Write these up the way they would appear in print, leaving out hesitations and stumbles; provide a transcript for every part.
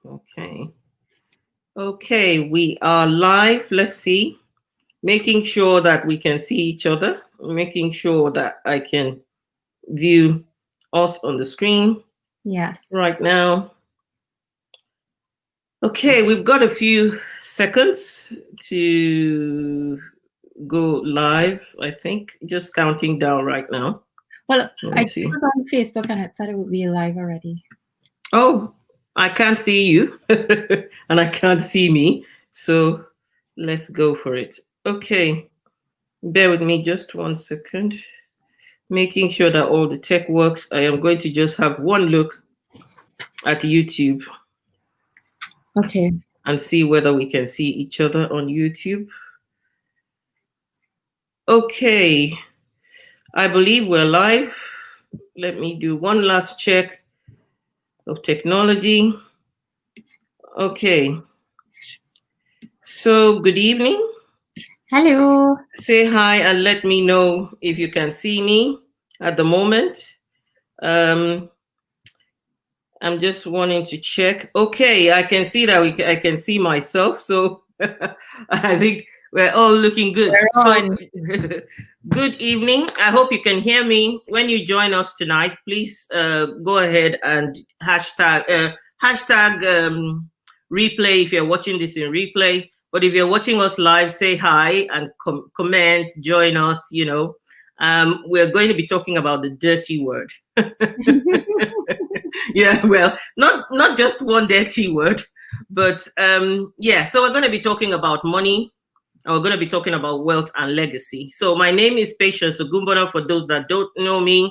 Okay. Okay, we are live. Let's see. Making sure that we can see each other, making sure that I can view us on the screen Yes. right now. Okay, we've got a few seconds to go live, I think. Just counting down right now. Well, Let I me see. put on Facebook and it said it would be live already. Oh, I can't see you and I can't see me. So let's go for it. Okay, bear with me just 1 second. Making sure that all the tech works. I am going to just have one look at YouTube. Okay. And see whether we can see each other on YouTube. Okay, I believe we're live. Let me do one last check of technology. Okay, so good evening. Hello. Say hi and let me know if you can see me at the moment. I'm just wanting to check. Okay, I can see that I can see myself. So I think we're all looking good. So good evening. I hope you can hear me. When you join us tonight, please go ahead and hashtag replay if you're watching this in replay. But if you're watching us live, say hi and comment, join us. We're going to be talking about the dirty word. Yeah, well, not just one dirty word, but so we're going to be talking about money. We're going to be talking about wealth and legacy. So my name is Patience Ogunbona. For those that don't know me,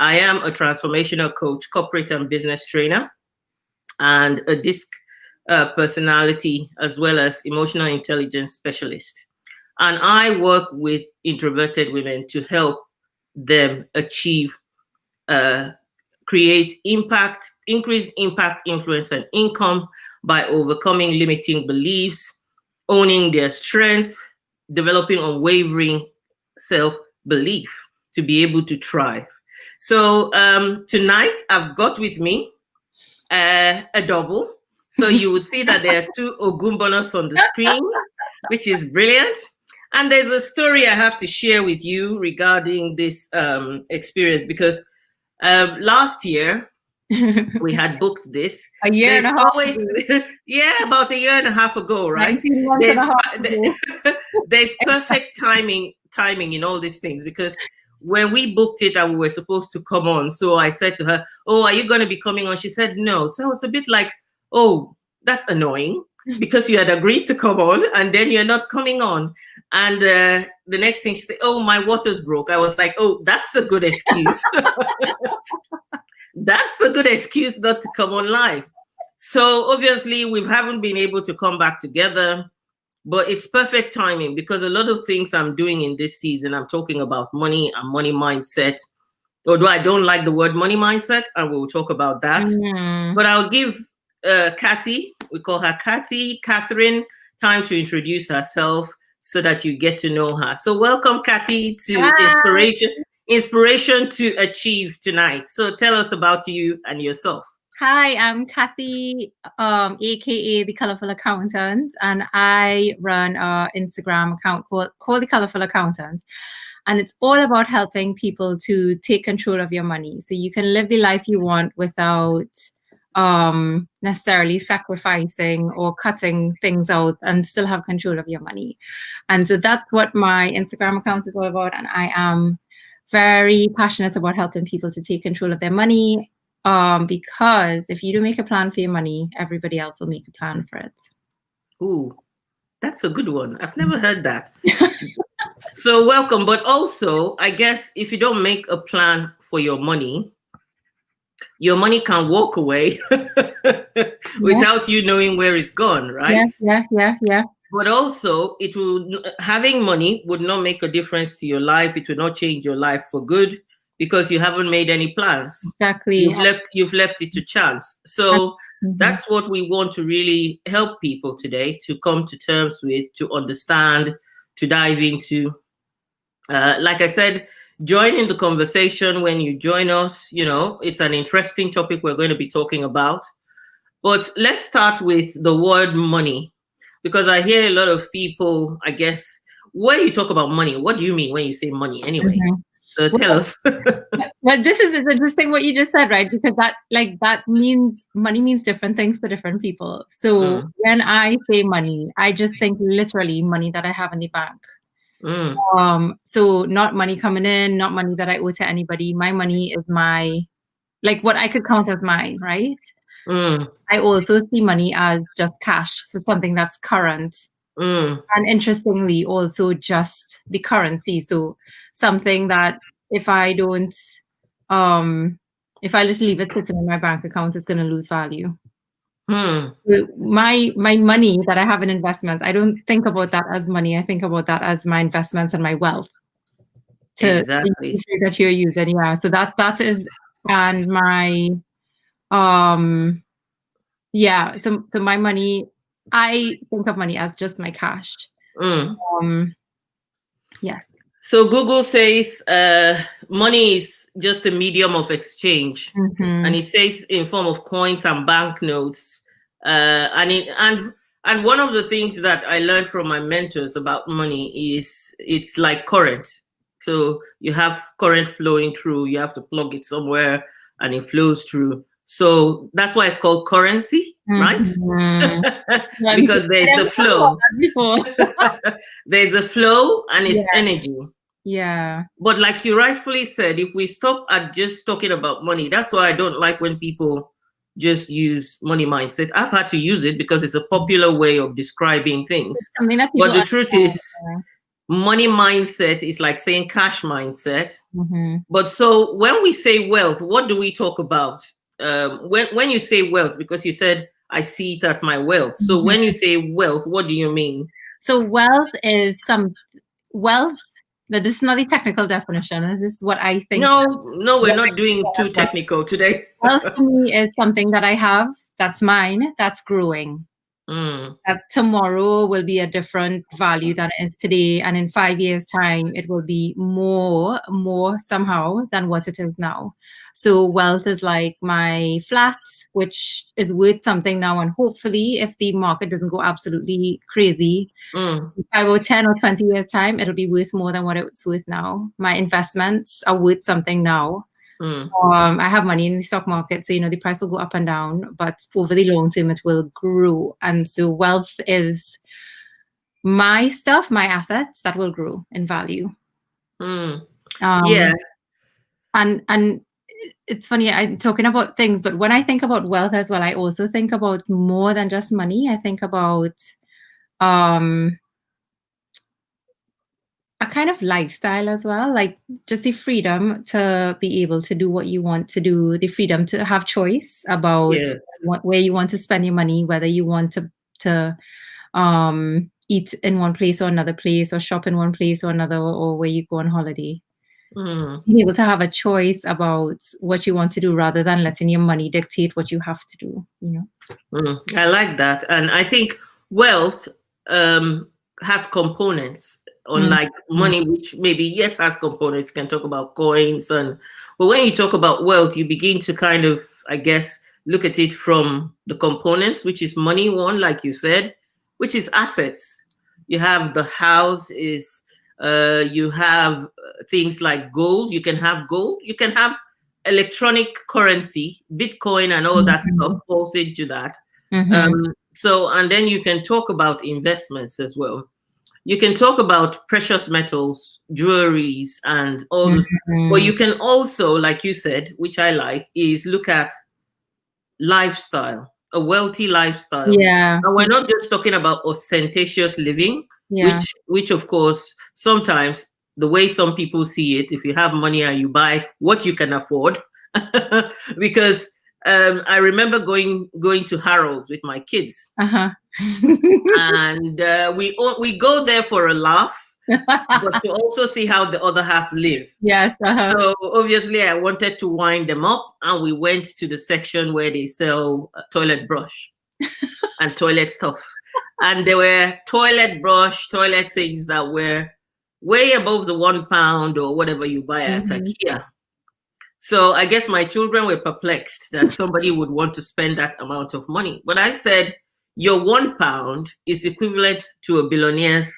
I am a transformational coach, corporate and business trainer, and a DISC personality, as well as emotional intelligence specialist. And I work with introverted women to help them achieve create impact, increased impact, influence, and income by overcoming limiting beliefs, owning their strengths, developing unwavering self-belief to be able to thrive. So tonight I've got with me a double. So you would see that there are two Ogunbonas on the screen, which is brilliant. And there's a story I have to share with you regarding this experience, because last year we had booked this. A year and a half ago. Yeah, about a year and a half ago, right? There's perfect timing in all these things, because when we booked it and we were supposed to come on, so I said to her, "Oh, are you going to be coming on?" She said no. So I was a bit like, "Oh, that's annoying," because you had agreed to come on and then you're not coming on. And the next thing she said, "Oh, my water's broke." I was like, "Oh, that's a good excuse." That's a good excuse not to come on live. So obviously we haven't been able to come back together, but it's perfect timing, because a lot of things I'm doing in this season, I'm talking about money and money mindset. Although I don't like the word money mindset, and we'll talk about that. But I'll give Kathy, we call her Catherine, time to introduce herself so that you get to know her. So welcome, Kathy, to Inspiration to Achieve tonight. So tell us about you and yourself. Hi, I'm Kathy, aka the Colourful Accountant, and I run an Instagram account called the Colourful Accountant. And it's all about helping people to take control of your money, so you can live the life you want without necessarily sacrificing or cutting things out, and still have control of your money. And so that's what my Instagram account is all about. And I am very passionate about helping people to take control of their money, because if you don't make a plan for your money, everybody else will make a plan for it. Ooh, that's a good one. I've never heard that. So welcome. But also, I guess if you don't make a plan for your money can walk away without you knowing where it's gone, right? Yeah. But also, having money would not make a difference to your life. It will not change your life for good, because you haven't made any plans. Exactly. You've left it to chance. So that's what we want to really help people today to come to terms with, to understand, to dive into. Like I said, join in the conversation when you join us. It's an interesting topic we're going to be talking about. But let's start with the word money, because I hear a lot of people, I guess, when you talk about money, what do you mean when you say money anyway? Mhm. So tell Well, us. but this is interesting what you just said, right? Because that means money means different things to different people. So Mm, when I say money, I just think literally money that I have in the bank. mm, So not money coming in, not money that I owe to anybody. My money is my, like, what I could count as mine, right? mm, I also see money as just cash, so something that's current. mm, And interestingly, also just the currency. So something that if I don't, if I just leave it sitting in my bank account, it's going to lose value. mm. My money that I have in investments, I don't think about that as money. I think about that as my investments and my wealth to the Exactly. industry that you're using. Yeah. So that is, and my um yeah, so my money, I think of money as just my cash. Mm. Um yeah. So Google says money is just a medium of exchange, and Mm-hmm. it says in form of coins and banknotes. And one of the things that I learned from my mentors about money is it's like current. So you have current flowing through. You have to plug it somewhere, and it flows through. So that's why it's called currency, right? Mm-hmm. Yeah, because Because I there's a never thought about flow. that before. There's a flow, and it's Yeah, energy. yeah. But like you rightfully said, if we stop at just talking about money, that's why I don't like when people just use money mindset. I've had to use it because it's a popular way of describing things. It's something that people But the truth understand. is, money mindset is like saying cash mindset. Mm-hmm. But so when we say wealth, what do we talk about? When you say wealth, because you said I see it as my wealth. So when you Mm-hmm. say wealth, what do you mean? So wealth is some wealth. Now, this is not a technical definition. This is what I think. No, no, we're What not doing too I technical today. wealth to me is something that I have, that's mine, that's growing. Mm, That tomorrow will be a different value than it is today, and in 5 years' time, it will be more somehow than what it is now. So wealth is like my flat, which is worth something now, and hopefully, if the market doesn't go absolutely crazy, mm, about 10 or 20 years' time, it'll be worth more than what it's worth now. My investments are worth something now. mm, I have money in the stock market, so the price will go up and down, but over the long term, it will grow. And so, wealth is my stuff, my assets that will grow in value. mm. Yeah. Um, and it's funny, I'm talking about things, but when I think about wealth as well, I also think about more than just money. I think about um a kind of lifestyle as well, like just the freedom to be able to do what you want to do, the freedom to have choice about Yes. where you want to spend your money, whether you want to eat in one place or another place, or shop in one place or another, or where you go on holiday. Mm, Being able to have a choice about what you want to do rather than letting your money dictate what you have to do. I like that. And I think wealth has components, unlike Mhm. money, which maybe, yes, has components. You can talk about coins. But when you talk about wealth, you begin to kind of, I guess, look at it from the components, which is money, one, like you said, which is assets. You have the house, you have things like gold. You can have gold. You can have electronic currency, Bitcoin, and all that stuff Mhm. falls into that. Mhm. So, and then you can talk about investments as well. You can talk about precious metals, jewelries, and all those. But you Mhm. can also, like you said, which I like, is look at lifestyle, a wealthy lifestyle. Yeah. And we're not just talking about ostentatious living, Yeah. which of course sometimes the way some people see it, if you have money and you buy what you can afford, because I remember going to Harold's with my kids, Uh-huh. and we go there for a laugh, but to also see how the other half live. Yes, uh-huh. So obviously, I wanted to wind them up, and we went to the section where they sell toilet brush and toilet stuff. And there were toilet brush, toilet things that were way above the £1 or whatever you buy at Mhm. IKEA. So I guess my children were perplexed that somebody would want to spend that amount of money. But I said, your £1 is equivalent to a billionaire's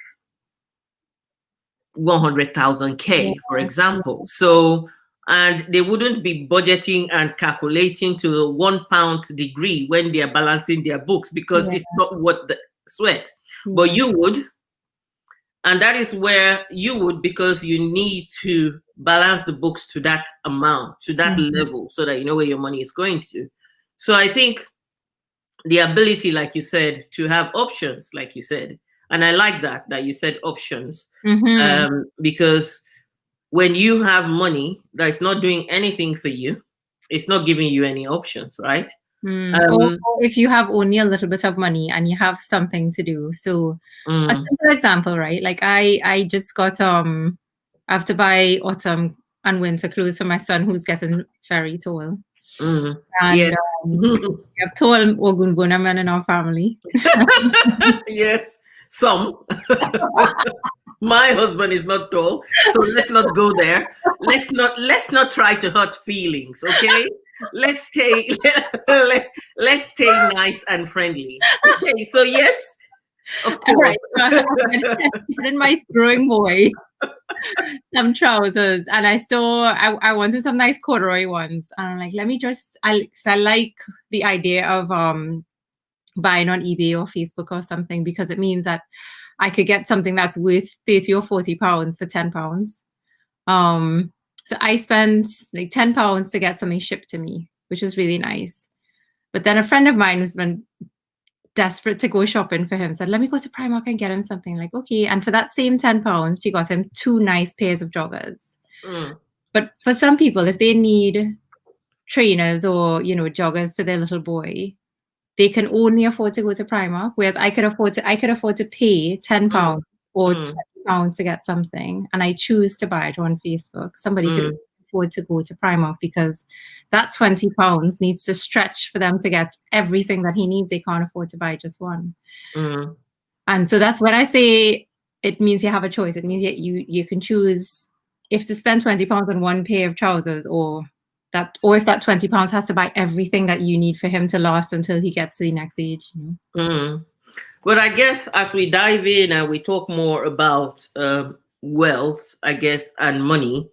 100,000 Yeah. K, for example. So, and they wouldn't be budgeting and calculating to the £1 degree when they are balancing their books, because Yeah. it's not what the sweat. But Yeah. you would, and that is where you would, because you need to balance the books to that amount, to that Mhm. level, so that you know where your money is going to. So I think the ability, like you said, to have options, like you said, and I like that you said options, Mhm. because when you have money that's not doing anything for you, it's not giving you any options, right? Or if you have only a little bit of money and you have something to do. So a Mm, simple example, right? Like I just got I have to buy autumn and winter clothes for my son who's getting very tall. yes. And we have tall Ogunbona men in our family. Yes, some. My husband is not tall, so let's not go there. Let's not try to hurt feelings, okay? Let's stay let's stay nice and friendly. Okay, so yes, of All course. right. So I getting my growing boy some trousers, and I wanted some nice corduroy ones. And I'm like, let me just I like the idea of buying on eBay or Facebook or something, because it means that I could get something that's worth 30 or 40 pounds for 10 pounds. So I spent like 10 pounds to get something shipped to me, which was really nice. But then a friend of mine was been desperate to go shopping for him, said, let me go to Primark and get him something. Like, okay. And for that same 10 pounds, she got him 2 nice pairs of joggers. Mm, But for some people, if they need trainers or, joggers for their little boy, they can only afford to go to Primark, whereas I could afford to pay 10 mm, pounds or mm, 20 pounds to get something, and I choose to buy it on Facebook. Somebody could mm, afford to go to Primark because that 20 pounds needs to stretch for them to get everything that he needs. They can't afford to buy just one. mm. And so that's when I say it means you have a choice. It means you can choose if to spend 20 pounds on one pair of trousers, or if that 20 pounds has to buy everything that you need for him to last until he gets to the next age. Mm. But I guess as we dive in and we talk more about wealth, I guess, and money,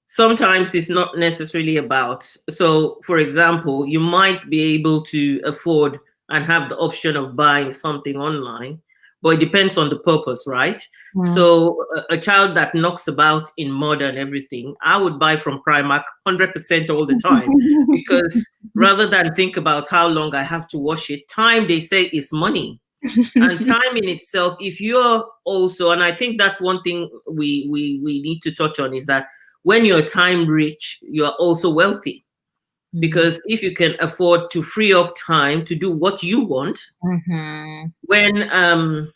sometimes it's not necessarily about. So, for example, you might be able to afford and have the option of buying something online, but it depends on the purpose, right? Mm. So, a child that knocks about in mud and everything, I would buy from Primark 100% all the time, because rather than think about how long I have to wash it, time, they say, is money. And time in itself, if you're also, and I think that's one thing we need to touch on, is that when you're time rich, you're also wealthy, because if you can afford to free up time to do what you want, Mhm. when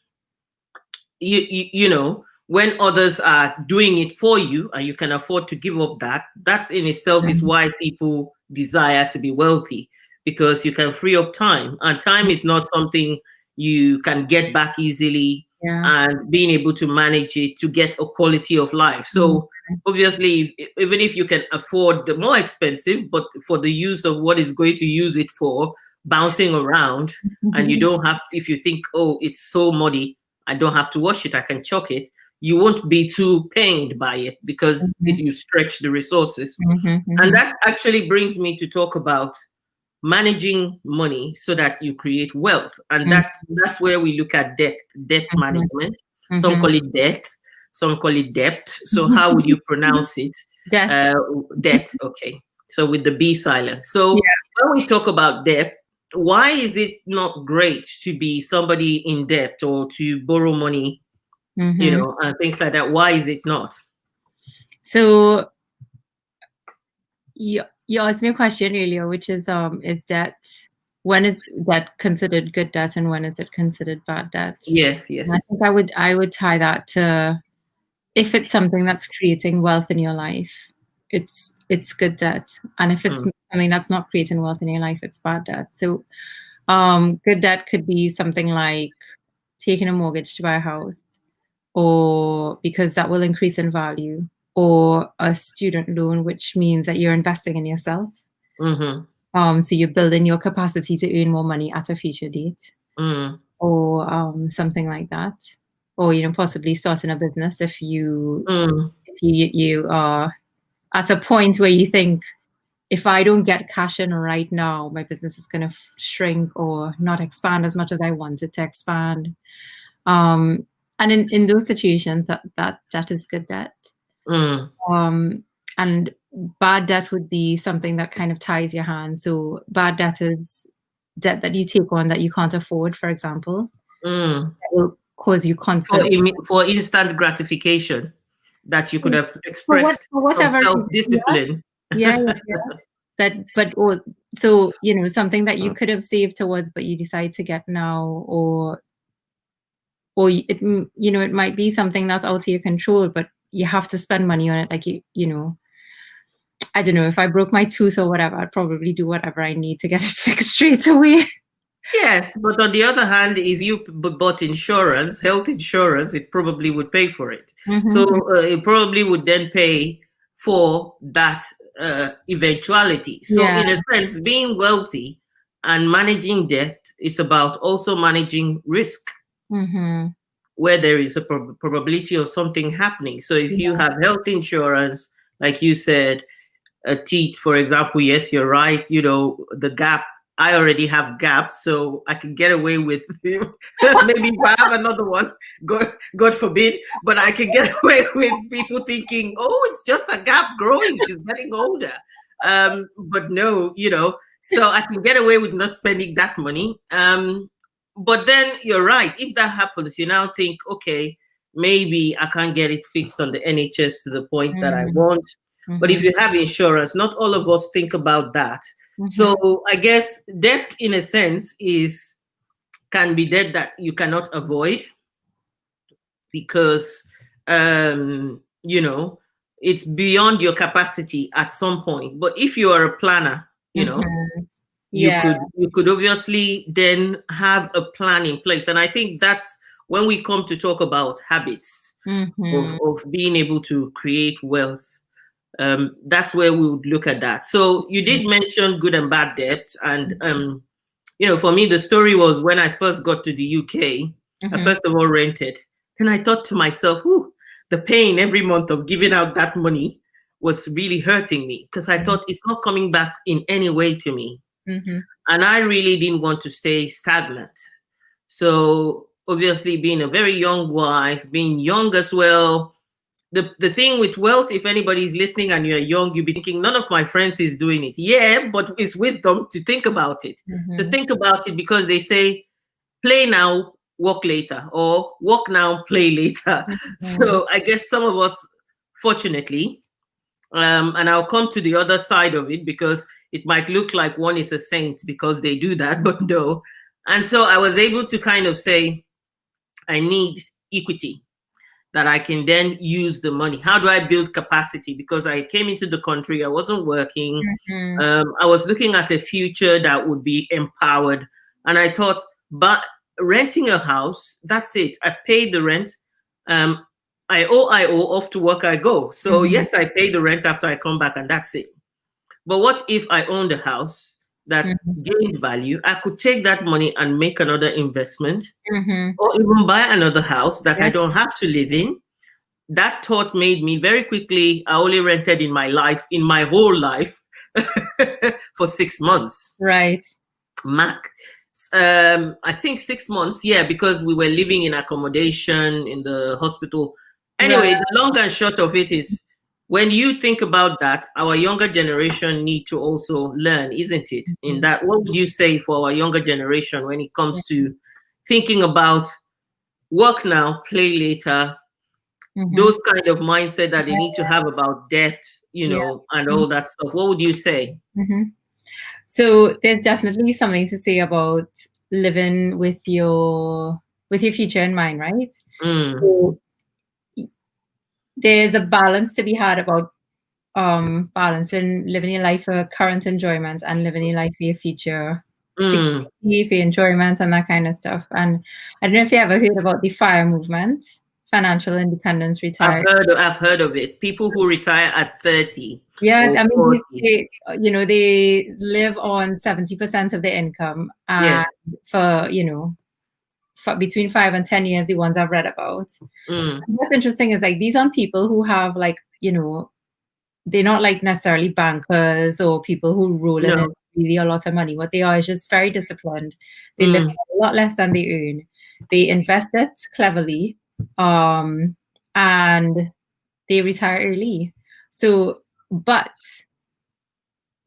you know, when others are doing it for you and you can afford to give up that, that's in itself is Mhm. why people desire to be wealthy, because you can free up time, and time is not something you can get back easily, Yeah. and being able to manage it to get a quality of life. Mhm. So obviously, even if you can afford the more expensive, but for the use of what is going to use it for, bouncing around, and you don't have to, if you think, oh, it's so muddy, I don't have to wash it, I can chuck it, you won't be too pained by it, because if Mhm. you stretch the resources. Mhm. And Mhm. that actually brings me to talk about managing money so that you create wealth. And Mhm. that's where we look at debt Mhm. management. Some Mhm. call it debt, some call it debt. So how would you pronounce it? Debt. Uh, Debt, okay. So with the B silent. So Yeah. when we talk about debt, why is it not great to be somebody in debt or to borrow money, Mhm. and things like that? Why is it not? So you asked me a question earlier, which is debt, when is debt considered good debt and when is it considered bad debt? Yes, And I yes. think I would tie that to, if it's something that's creating wealth in your life, it's good debt. And if it's Mm, something that's not creating wealth in your life, it's bad debt. So good debt could be something like taking a mortgage to buy a house, or because that will increase in value, or a student loan, which means that you're investing in yourself. So you're building your capacity to earn more money at a future date, or something like that, or possibly starting a business if you are at a point where you think, if I don't get cash in right now, my business is going to shrink or not expand as much as I want it to expand. And in those situations, that is good debt. And bad debt would be something that kind of ties your hands. So bad debt is debt that you take on that you can't afford, for example. That will cause you constant for instant gratification that you could have expressed for whatever some self-discipline. Yeah. So something that you could have saved towards, but you decide to get now, or it might be something that's out of your control, but you have to spend money on it. Like I don't know, if I broke my tooth or whatever, I'd probably do whatever I need to get it fixed straight away. Yes, but on the other hand, if you bought insurance, health insurance, it probably would pay for it. So it probably would then pay for that eventuality. So in a sense, being wealthy and managing debt is about also managing risk, where there is a probability of something happening. So if you have health insurance, like you said, teeth, for example, yes, you're right. The gap. I already have gaps, so I can get away with maybe if I have another one, God forbid, but I can get away with people thinking, oh, it's just a gap growing. She's getting older. But no, so I can get away with not spending that money. But then you're right. If that happens, you now think, okay, maybe I can't get it fixed on the NHS to the point that I want. But if you have insurance, not all of us think about that. So I guess debt, in a sense, can be debt that you cannot avoid, because it's beyond your capacity at some point. But if you are a planner, you could obviously then have a plan in place. And I think that's when we come to talk about habits of being able to create wealth. That's where we would look at that. So you did mention good and bad debt. And, for me, the story was when I first got to the UK, I first of all rented. And I thought to myself, the pain every month of giving out that money was really hurting me, because I thought it's not coming back in any way to me. And I really didn't want to stay stagnant. So obviously, being a very young wife, being young as well, the thing with wealth, if anybody's listening and you're young, you'll be thinking, none of my friends is doing it. Yeah, but it's wisdom to think about it. To think about it, because they say, play now, work later, or work now, play later. So I guess some of us, fortunately, and I'll come to the other side of it, because it might look like one is a saint because they do that, but no. And so I was able to kind of say, I need equity, that I can then use the money. How do I build capacity? Because I came into the country, I wasn't working. I was looking at a future that would be empowered. And I thought, but renting a house, that's it. I paid the rent. I owe, off to work I go. So yes, I pay the rent after I come back, and that's it. But what if I owned a house that gained value? I could take that money and make another investment, or even buy another house that I don't have to live in. That thought made me very quickly, I only rented in my whole life, for 6 months. Right. Mac. I think 6 months, because we were living in accommodation in the hospital. Anyway, the long and short of it is, when you think about that, our younger generation need to also learn, isn't it? In that, what would you say for our younger generation when it comes to thinking about work now, play later, those kind of mindset that they need to have about debt, and all that stuff? What would you say? So there's definitely something to say about living with your future in mind, right? So there's a balance to be had about balancing living your life for current enjoyment and living your life for your future security, for your enjoyment and that kind of stuff. And I don't know if you ever heard about the FIRE movement. financial independence, retire. I've heard of it. People who retire at 30 Yeah, or I mean, 40. they live on 70% of their income, and Yes. for for between 5 and 10 years, the ones I've read about. Mm, What's interesting is like these aren't people who have like they're not like necessarily bankers or people who roll in it no. really a lot of money. What they are is just very disciplined. They live Mm, a lot less than they earn. They invest it cleverly, and they retire early. So, but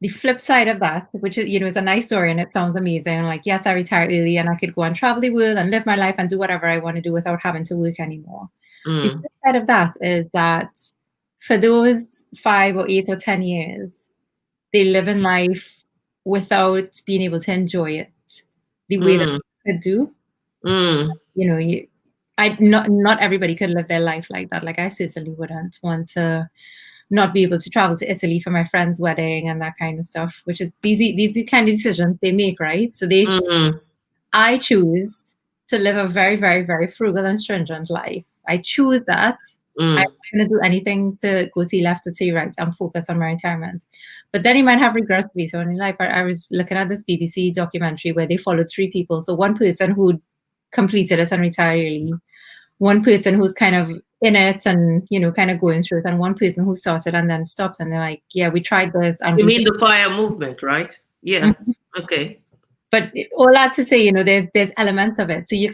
the flip side of that, which is, is a nice story and it sounds amazing. Like, yes, I retire early and I could go and travel the world and live my life and do whatever I want to do without having to work anymore. The mm, flip side of that is that for those 5 or 8 or 10 years, they live in life without being able to enjoy it the way that mm, they could do. mm, You know, not everybody could live their life like that. Like I certainly wouldn't want to not be able to travel to Italy for my friend's wedding and that kind of stuff, which is these are the kind of decisions they make, right? So mm, I choose to live a very, very, very frugal and stringent life. I choose that. I'm mm, not going to do anything to go to left or to right. I'm focused on my retirement. But then you might have regrets later on in life. I was looking at this BBC documentary where they followed 3 people. So one person who completed it and retired early, one person who's kind of in it and kind of going through it, and one person who started and then stopped, and they're like, yeah, we tried this and You we mean just the fire movement, right? Yeah. Okay. but all that to say, there's elements of it. So you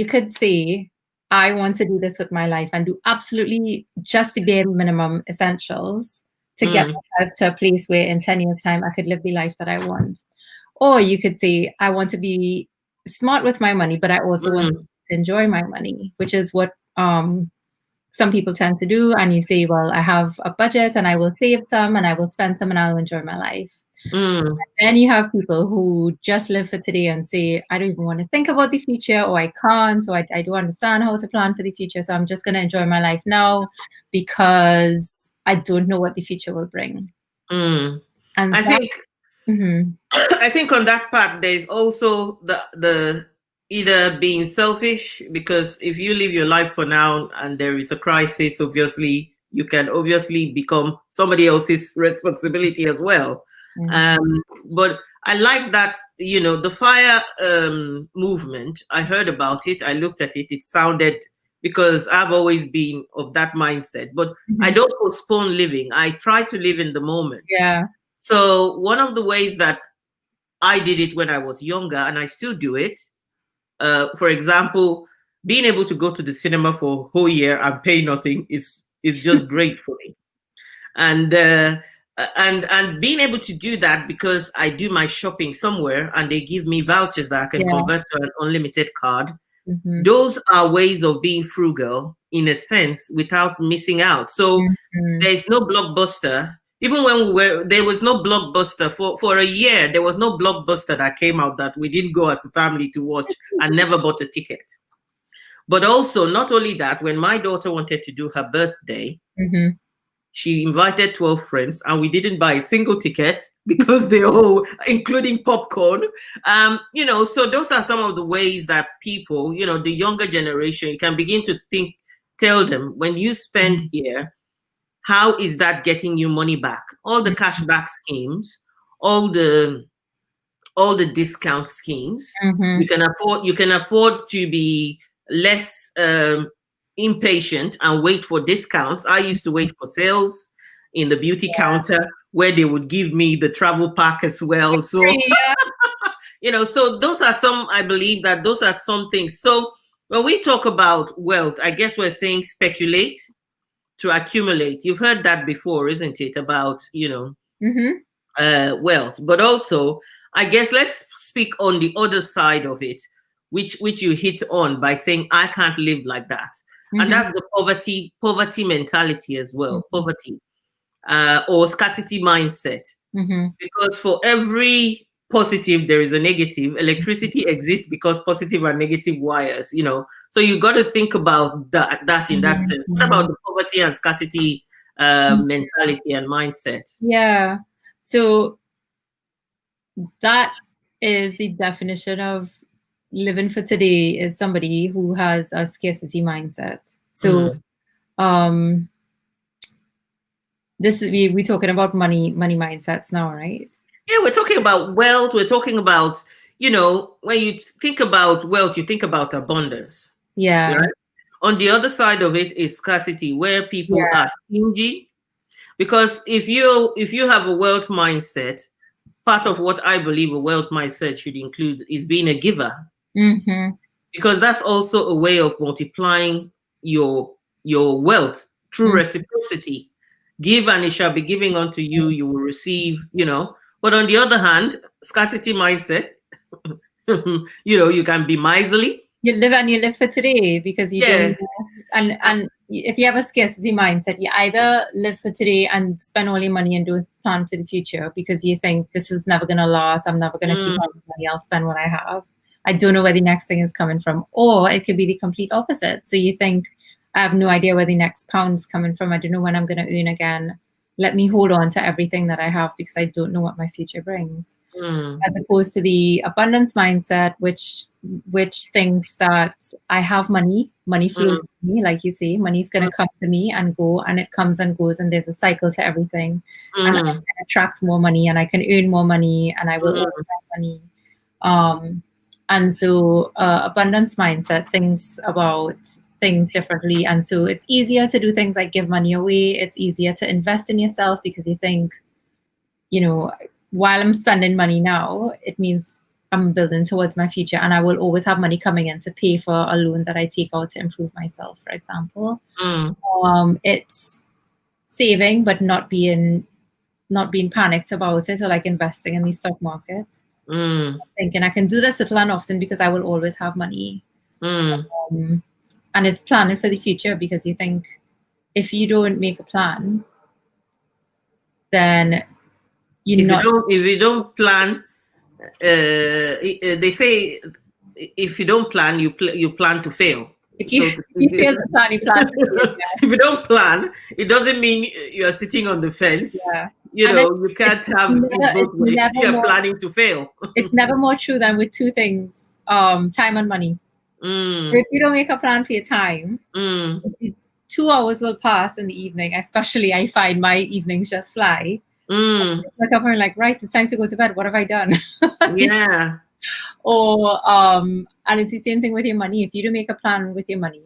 could say, I want to do this with my life and do absolutely just the bare minimum essentials to get Mm, myself to a place where in 10 years time I could live the life that I want. Or you could say, I want to be smart with my money, but I also want mm, to enjoy my money, which is what some people tend to do. And you say, well, I have a budget and I will save some and I will spend some and I'll enjoy my life. mm, Then you have people who just live for today and say, I don't even want to think about the future, or I can't, or I don't understand how to plan for the future. So I'm just going to enjoy my life now because I don't know what the future will bring. mm. And I that, think mhm, I think on that part there's also the either being selfish, because if you live your life for now and there is a crisis, obviously you can obviously become somebody else's responsibility as well. mhm, Um, but I like that, the fire movement. I heard about it. I looked at it. It sounded, because I've always been of that mindset. But I mhm, don't postpone living. I try to live in the moment. yeah, So one of the ways that I did it when I was younger, and I still do it. For example, being able to go to the cinema for a whole year and pay nothing is just great for me. And being able to do that because I do my shopping somewhere and they give me vouchers that I can yeah, convert to an unlimited card. mhm, Those are ways of being frugal in a sense without missing out. So mhm. there's no blockbuster. Even when there was no blockbuster for a year. There was no blockbuster that came out that we didn't go as a family to watch and never bought a ticket. But also, not only that, when my daughter wanted to do her birthday, Mhm. she invited 12 friends and we didn't buy a single ticket because they all, including popcorn. So those are some of the ways that people, the younger generation, you can begin to think, tell them, when you spend here, how is that getting you money back? All the cashback schemes, all the all the discount schemes. Mhm. You can afford to be less impatient and wait for discounts. I used to wait for sales in the beauty counter where they would give me the travel pack as well. So, Yeah. so those are some, I believe that those are some things. So when we talk about wealth, I guess we're saying speculate to accumulate. You've heard that before, isn't it? About, Mhm. wealth, but also, I guess let's speak on the other side of it, which you hit on by saying I can't live like that, and Mhm. that's the poverty mentality as well, Mhm. poverty or scarcity mindset. Mhm. Because for every positive there is a negative. Electricity exists because positive and negative wires. So you got to think about that in that Mhm. sense. What about Mhm. the poverty and scarcity Mhm. mentality and mindset? Yeah. So that is the definition of living for today, is somebody who has a scarcity mindset. So this is we talking about money mindsets now, right? Yeah, we're talking about wealth. We're talking about, when you think about wealth, you think about abundance. Yeah. Right? On the other side of it is scarcity, where people Yeah. are stingy. Because if you have a wealth mindset, part of what I believe a wealth mindset should include is being a giver. Mm-hmm. Because that's also a way of multiplying your wealth through Mm-hmm. reciprocity. Give and it shall be given unto you, you will receive, But on the other hand, scarcity mindset, you can be miserly. You live for today because you don't Yes. know. And if you have a scarcity mindset, you either live for today and spend all your money and don't plan for the future because you think this is never gonna last, I'm never gonna keep Mm, all the money, I'll spend what I have. I don't know where the next thing is coming from. Or it could be the complete opposite. So you think, I have no idea where the next pound is coming from. I don't know when I'm gonna earn again. Let me hold on to everything that I have because I don't know what my future brings. mm, As opposed to the abundance mindset, which thinks that I have money flows mm, with me, like you say, money's going mm, to come to me and go, and it comes and goes, and there's a cycle to everything, and I mm, can attract more money, and I can earn more money, and I will always mm, have money. And so abundance mindset thinks about things differently, and so it's easier to do things like give money away. It's easier to invest in yourself because you think, while I'm spending money now, it means I'm building towards my future, and I will always have money coming in to pay for a loan that I take out to improve myself, for example. mm, It's saving, but not being panicked about it, or like investing in the stock market. mm, Thinking I can do this little and often because I will always have money. mm. Um, and it's planning for the future because you think if you don't make a plan, then you're not. If you don't plan, they say if you don't plan, you plan to fail. If you So to you speak. fail to plan, you plan to fail. If you don't plan, it doesn't mean you are sitting on the fence. Yeah. And You can't have it both ways. You are planning to fail. it's never more true than with two things, time and money. Mm, If you don't make a plan for your time, mm, 2 hours will pass in the evening, especially I find my evenings just fly. mm, Like I'm like, right, it's time to go to bed. What have I done? yeah. Or and it's the same thing with your money. If you don't make a plan with your money,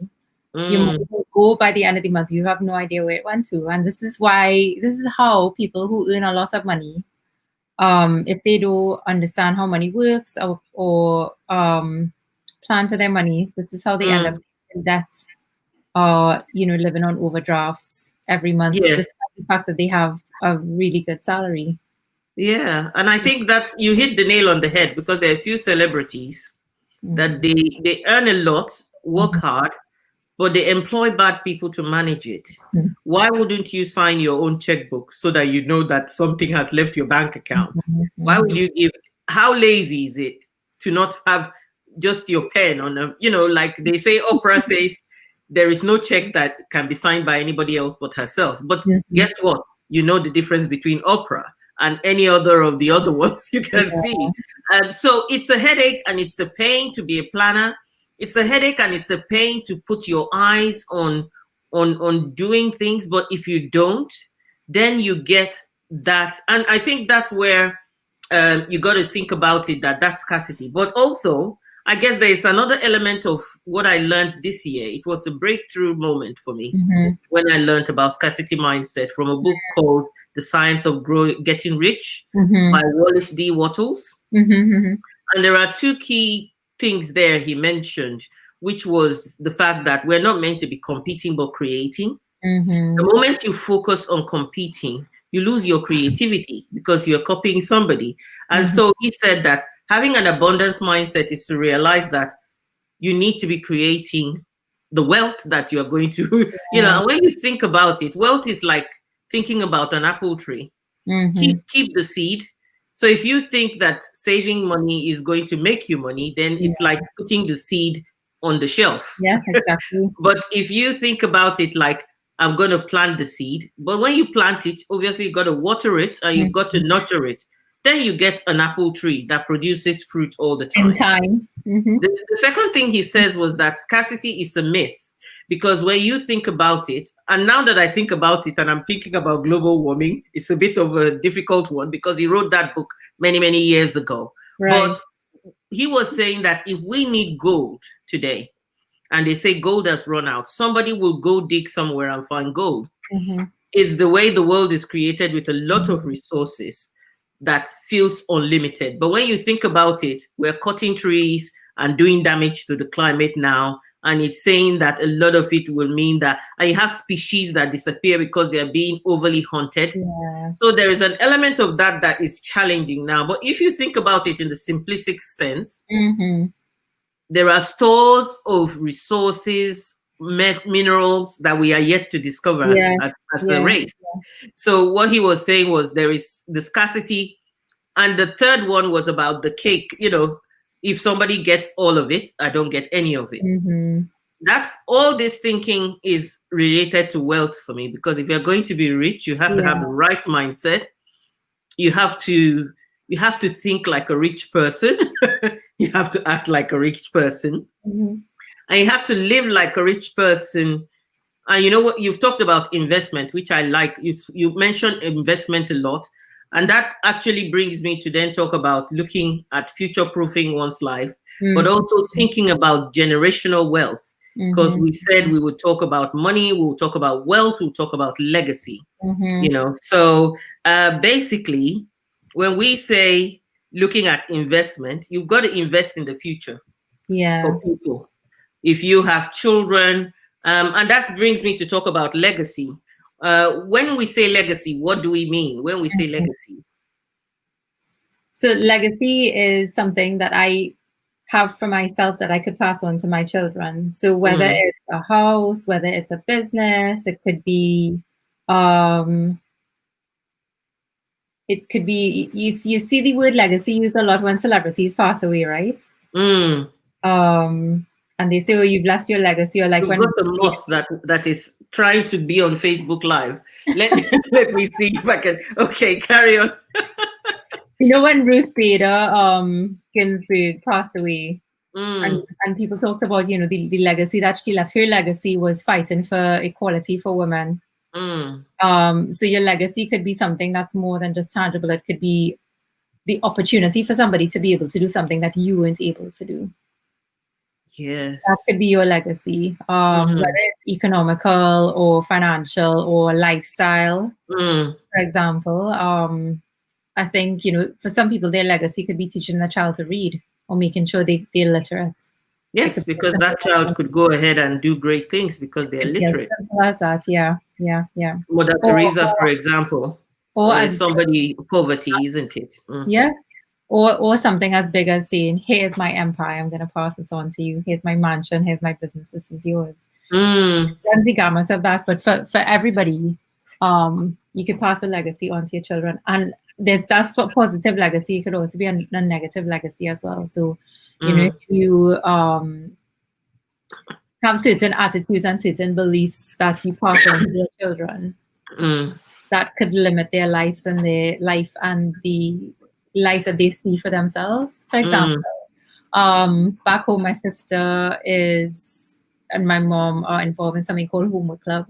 your money Mm, will go by the end of the month. You have no idea where it went to. And this is how people who earn a lot of money, if they don't understand how money works or plan for their money, this is how they end up mm, in debt or living on overdrafts every month, yes. despite the fact that they have a really good salary. Yeah. And I think that's you hit the nail on the head because there are a few celebrities that Mm-hmm. they earn a lot, work hard, but they employ bad people to manage it. Why wouldn't you sign your own checkbook so that you know that something has left your bank account? Why would Mm-hmm. you give? How lazy is it to not have just your pen on a, like they say, Oprah says there is no check that can be signed by anybody else but herself. But Mm-hmm. guess what? You know the difference between Oprah and any other of the other ones you can Yeah. see. So it's a headache and it's a pain to be a planner. It's a headache and it's a pain to put your eyes on doing things. But if you don't, then you get that. And I think that's where you got to think about it, that's scarcity. But also, I guess there is another element of what I learned this year. It was a breakthrough moment for me Mm-hmm. when I learned about scarcity mindset from a book called The Science of Getting Rich Mm-hmm. by Wallace D. Wattles. Mm-hmm. And there are two key things there he mentioned, which was the fact that we're not meant to be competing but creating. Mm-hmm. The moment you focus on competing, you lose your creativity because you're copying somebody. And Mm-hmm. so he said that having an abundance mindset is to realize that you need to be creating the wealth that you're going to, and when you think about it, wealth is like thinking about an apple tree. Mm-hmm. Keep the seed. So if you think that saving money is going to make you money, then Yeah. it's like putting the seed on the shelf. Yeah, exactly. But if you think about it like I'm going to plant the seed, but when you plant it, obviously you got to water it and you got to nurture it. Then you get an apple tree that produces fruit all the In time. time. Mm-hmm. The second thing he says was that scarcity is a myth Because when you think about it, and now that I think about it and I'm thinking about global warming, it's a bit of a difficult one because he wrote that book many, many years ago. Right. But he was saying that if we need gold today, and they say gold has run out, somebody will go dig somewhere and find gold. Mm-hmm. It's the way the world is created with a lot of resources that feels unlimited. But when you think about it, we're cutting trees and doing damage to the climate now. And it's saying that a lot of it will mean that and you have species that disappear because they're being overly hunted. Yeah. So there is an element of that that is challenging now. But if you think about it in the simplistic sense, Mm-hmm. there are stores of resources, minerals that we are yet to discover Yeah. as a Yeah. race. So what he was saying was there is the scarcity. And the third one was about the cake. If somebody gets all of it, I don't get any of it. Mm-hmm. That all this thinking is related to wealth for me, because if you're going to be rich, you have to have Yeah. the right mindset. You have to think like a rich person. You have to act like a rich person. Mm-hmm. And you have to live like a rich person. And you know what? You've talked about investment, which I like. You mentioned investment a lot. And that actually brings me to then talk about looking at future proofing one's life, but Mm-hmm. also thinking about generational wealth. Because Mm-hmm. we said we would talk about money, we'll talk about wealth, we'll talk about legacy. Mm-hmm. So basically, when we say looking at investment, you've got to invest in the future Yeah. for people. If you have children, and that brings me to talk about legacy. When we say legacy, what do we mean when we say legacy? So legacy is something that I have for myself that I could pass on to my children. So whether Mm, it's a house, whether it's a business, um, it could be you see the word legacy used a lot when celebrities pass away, right? mm. And they say, "Oh, you've left your legacy," or like You've when got a moth that is trying to be on Facebook Live. Let let me see if I can. Okay, carry on. when Ruth Bader Ginsburg passed away, Mm, and people talked about the legacy that she left. Her legacy was fighting for equality for women. mm. So your legacy could be something that's more than just tangible. It could be the opportunity for somebody to be able to do something that you weren't able to do. That Yes. could be your legacy, Mm-hmm. whether it's economical or financial or lifestyle, Mm. for example. I think, for some people, their legacy could be teaching their child to read or making sure they're literate. It Yes, could be as because simple that child could go ahead and do great things because they're could be as literate. simple as that. Yeah, yeah, yeah. Mother Or, Teresa, for example, or is as somebody poverty, isn't it? Mm. yeah, or something as big as saying, "Here's my empire. I'm going to pass this on to you. Here's my mansion. Here's my business. This is yours." Mm. Runs the gamut of that, but for everybody, you could pass a legacy on to your children, and that's what positive legacy. It could also be a negative legacy as well. So, if Mm. you have certain attitudes and certain beliefs that you pass on to your children, Mm. that could limit their lives and their life and the life that they see for themselves. For example, Mm. back home, my sister and my mom are involved in something called Homework Club.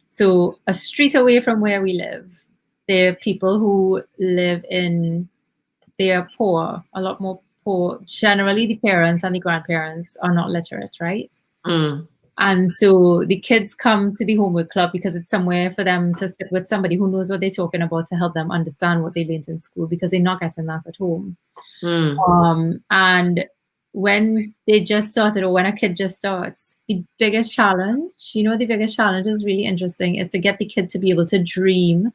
So a street away from where we live, there are people who they are poor, a lot more poor. Generally, the parents and the grandparents are not literate, right? Mm. And so the kids come to the homework club because it's somewhere for them to sit with somebody who knows what they're talking about to help them understand what they learned in school because they're not getting that at home. And when they just started, or when a kid just starts, the biggest challenge, the biggest challenge is really interesting, is to get the kid to be able to dream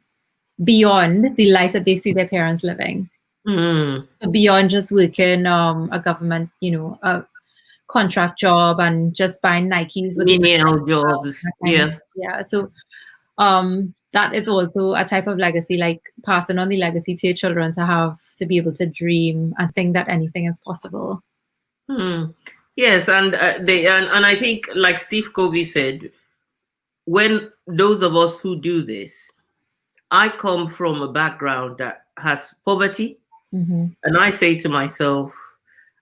beyond the life that they see their parents living. Mm. So beyond just working a government, a contract job and just buying Nikes with Menial jobs. Yeah. yeah. So that is also a type of legacy, like passing on the legacy to your children to be able to dream and think that anything is possible. Mm. Yes, and and I think, like Steve Covey said, when those of us who do this, I come from a background that has poverty, Mm-hmm. and I say to myself,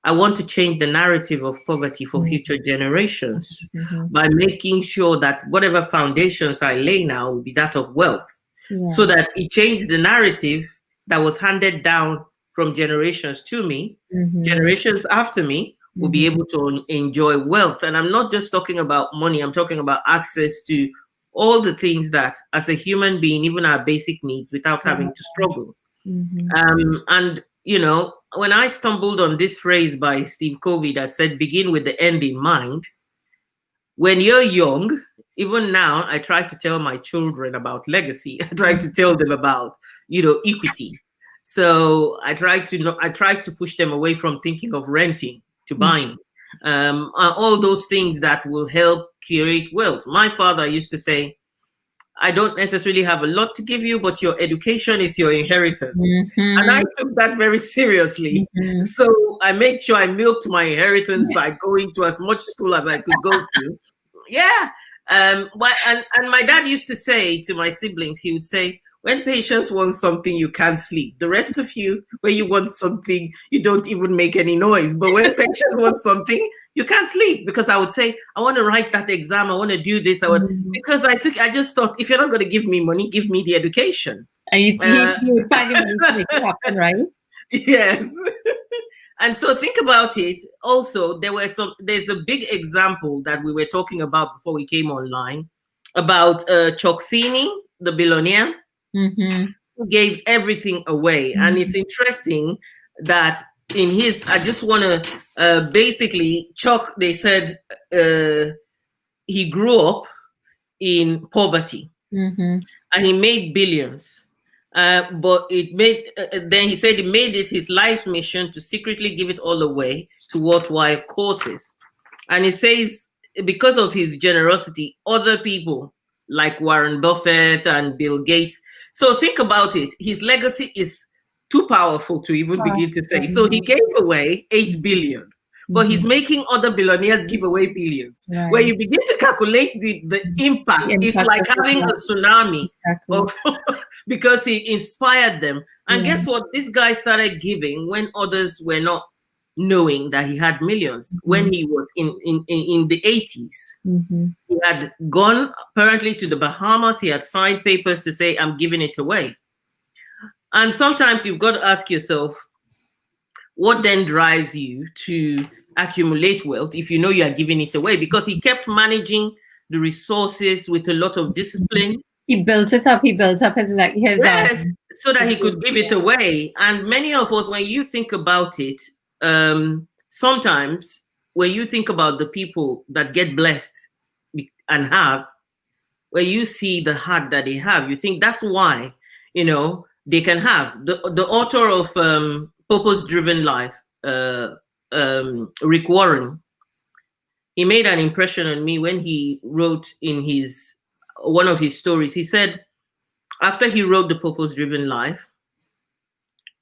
I want to change the narrative of poverty for future generations by making sure that whatever foundations I lay now will be that of wealth, so that it changed the narrative that was handed down from generations to me. Generations after me will be able to enjoy wealth. And I'm not just talking about money, I'm talking about access to all the things that, as a human being, even our basic needs, without having to struggle. And, when I stumbled on this phrase by Steve Covey that said, begin with the end in mind, when you're young, even now, I try to tell my children about legacy. I try to tell them about, equity. So I try to push them away from thinking of renting to buying. All those things that will help create wealth. My father used to say, I don't necessarily have a lot to give you, but your education is your inheritance. And I took that very seriously. So I made sure I milked my inheritance by going to as much school as I could go to. Yeah. But my dad used to say to my siblings, he would say, when patients want something, you can't sleep. The rest of you, when you want something, you don't even make any noise. But when patients want something, you can't sleep. Because I would say, I want to write that exam. I want to do this. Because I just thought, if you're not going to give me money, give me the education. And you would find your money to make it happen, right? Yes. And so think about it. Also, there's a big example that we were talking about before we came online about Chuck Feeney, the billionaire, who gave everything away. And it's interesting that in his, I just want to basically, Chuck, they said he grew up in poverty and he made billions. But then he said he made it his life mission to secretly give it all away to worthwhile causes. And he says, because of his generosity, other people like Warren Buffett and Bill Gates. So think about it. His legacy is too powerful to even begin to say. So he gave away 8 billion. But he's making other billionaires give away billions. Right. When you begin to calculate the impact, it's like having a tsunami because he inspired them. And guess what? This guy started giving when others were not knowing that he had millions. When he was in the 80s, he had gone apparently to the Bahamas. He had signed papers to say, I'm giving it away. And sometimes you've got to ask yourself, what then drives you to accumulate wealth if you know you are giving it away? Because he kept managing the resources with a lot of discipline. He built it up. He built up his yes, so that he could give it away. And many of us, when you think about it, sometimes when you think about the people that get blessed and have, where you see the heart that they have, you think that's why, they can have. The author of Purpose-Driven Life, Rick Warren, he made an impression on me when he wrote in one of his stories. He said after he wrote The Purpose-Driven Life,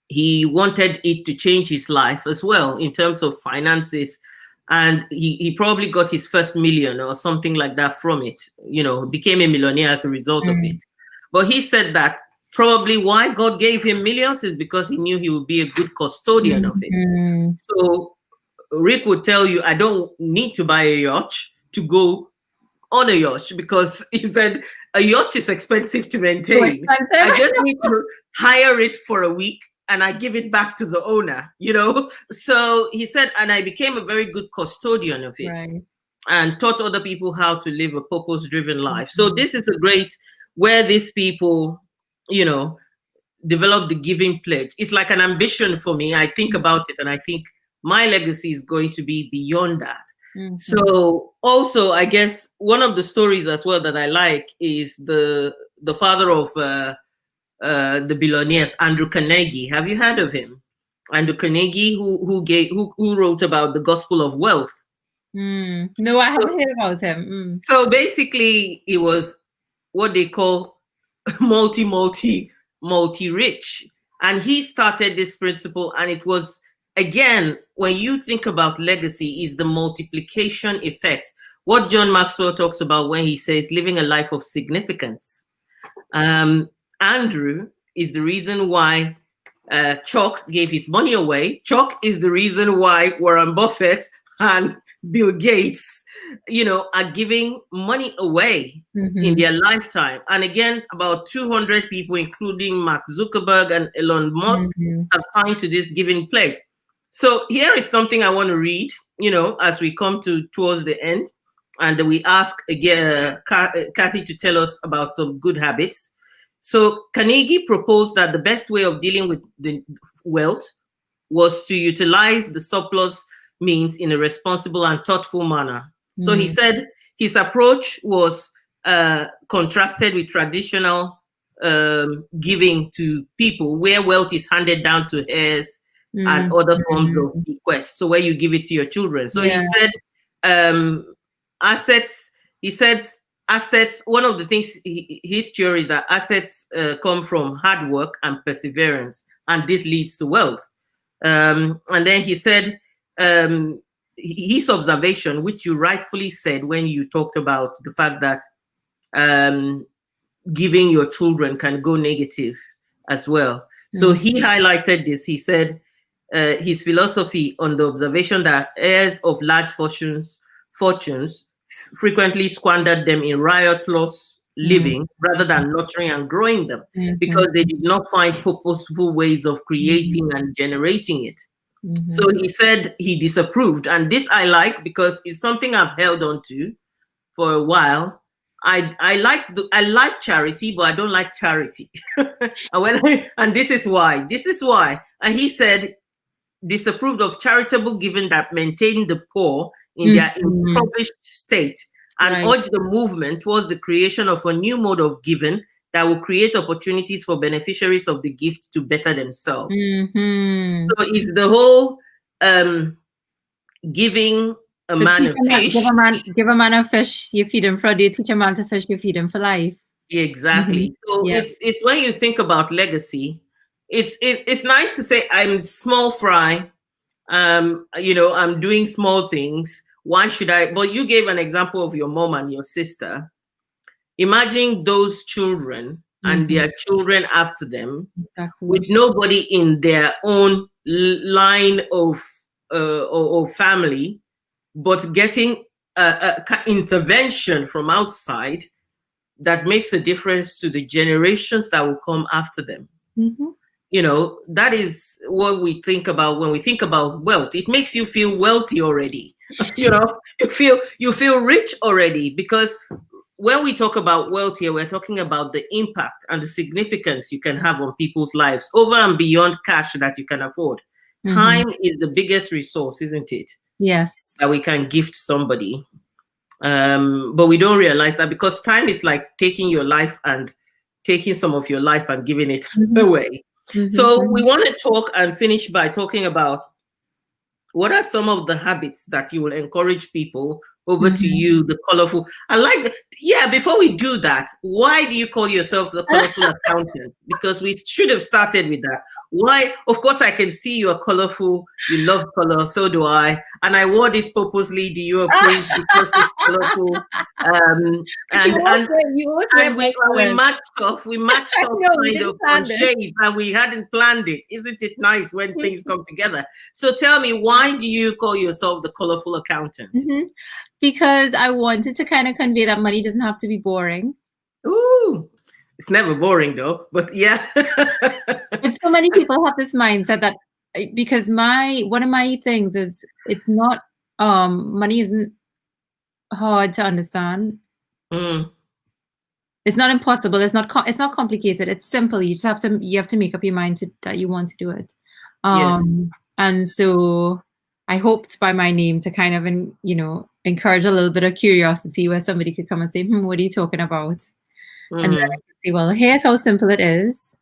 he wanted it to change his life as well in terms of finances. And he probably got his first million or something like that from it, became a millionaire as a result of it. But he said that probably why God gave him millions is because he knew he would be a good custodian of it. So Rick would tell you, I don't need to buy a yacht to go on a yacht, because he said a yacht is expensive to maintain. I just need to hire it for a week and I give it back to the owner, So he said, and I became a very good custodian of it and taught other people how to live a purpose-driven life. So this is a great, where these people, develop the giving pledge. It's like an ambition for me. I think about it and I think my legacy is going to be beyond that. So also, I guess one of the stories as well that I like is the father of the billionaires, Andrew Carnegie. Have you heard of him? Andrew Carnegie, who wrote about the Gospel of Wealth. No, I haven't heard about him. So basically, it was what they call multi-rich, and he started this principle, and it was, again, when you think about legacy, is the multiplication effect. What John Maxwell talks about when he says living a life of significance. Andrew is the reason why Chuck gave his money away. Chuck is the reason why Warren Buffett and Bill Gates, are giving money away in their lifetime. And again, about 200 people, including Mark Zuckerberg and Elon Musk, have signed to this giving pledge. So here is something I want to read, as we come towards the end. And we ask again Kathy to tell us about some good habits. So Carnegie proposed that the best way of dealing with the wealth was to utilize the surplus means in a responsible and thoughtful manner. So he said his approach was contrasted with traditional giving to people, where wealth is handed down to heirs and other forms of bequest. So where you give it to your children. So he said assets. He said assets. One of the things his theory is that assets come from hard work and perseverance, and this leads to wealth. And then he said his observation, which you rightfully said when you talked about the fact that giving your children can go negative as well. So he highlighted this. He said his philosophy on the observation that heirs of large fortunes frequently squandered them in riotous living rather than nurturing and growing them because they did not find purposeful ways of creating and generating it. So he said he disapproved. And this I like because it's something I've held on to for a while. I like charity, but I don't like charity. And this is why. And he said disapproved of charitable giving that maintained the poor in their impoverished state, and urged the movement towards the creation of a new mode of giving that will create opportunities for beneficiaries of the gift to better themselves. So it's the whole giving a man a fish. Give a man a fish, you feed him for a day. Teach a man to fish, you feed him for life. Exactly. So it's when you think about legacy, it's nice to say I'm small fry. I'm doing small things. Why should I? But you gave an example of your mom and your sister. Imagine those children and their children after them, with nobody in their own line of family, but getting a intervention from outside that makes a difference to the generations that will come after them. That is what we think about when we think about wealth. It makes you feel wealthy already. You feel rich already, because when we talk about wealth here, we're talking about the impact and the significance you can have on people's lives over and beyond cash that you can afford. Time is the biggest resource, isn't it? Yes. That we can gift somebody. But we don't realize that, because time is like taking your life and taking some of your life and giving it away. So we want to talk and finish by talking about what are some of the habits that you will encourage people over to you, the colorful. Before we do that, why do you call yourself the colorful accountant? Because we should have started with that. Why? Of course, I can see you are colorful. You love color. So do I. And I wore this purposely. Do you approve? Because it's colorful. We matched off. We matched off kind of on shades, and we hadn't planned it. Isn't it nice when things come together? So tell me, why do you call yourself the colorful accountant? Because I wanted to kind of convey that money doesn't have to be boring. Ooh, it's never boring though, but yeah. But so many people have this mindset that, because one of my things is, it's not, money isn't hard to understand. It's not impossible. It's not complicated. It's simple. You just have to make up your mind that you want to do it. And so I hoped by my name to kind of, encourage a little bit of curiosity, where somebody could come and say, what are you talking about? And then I could say, well, here's how simple it is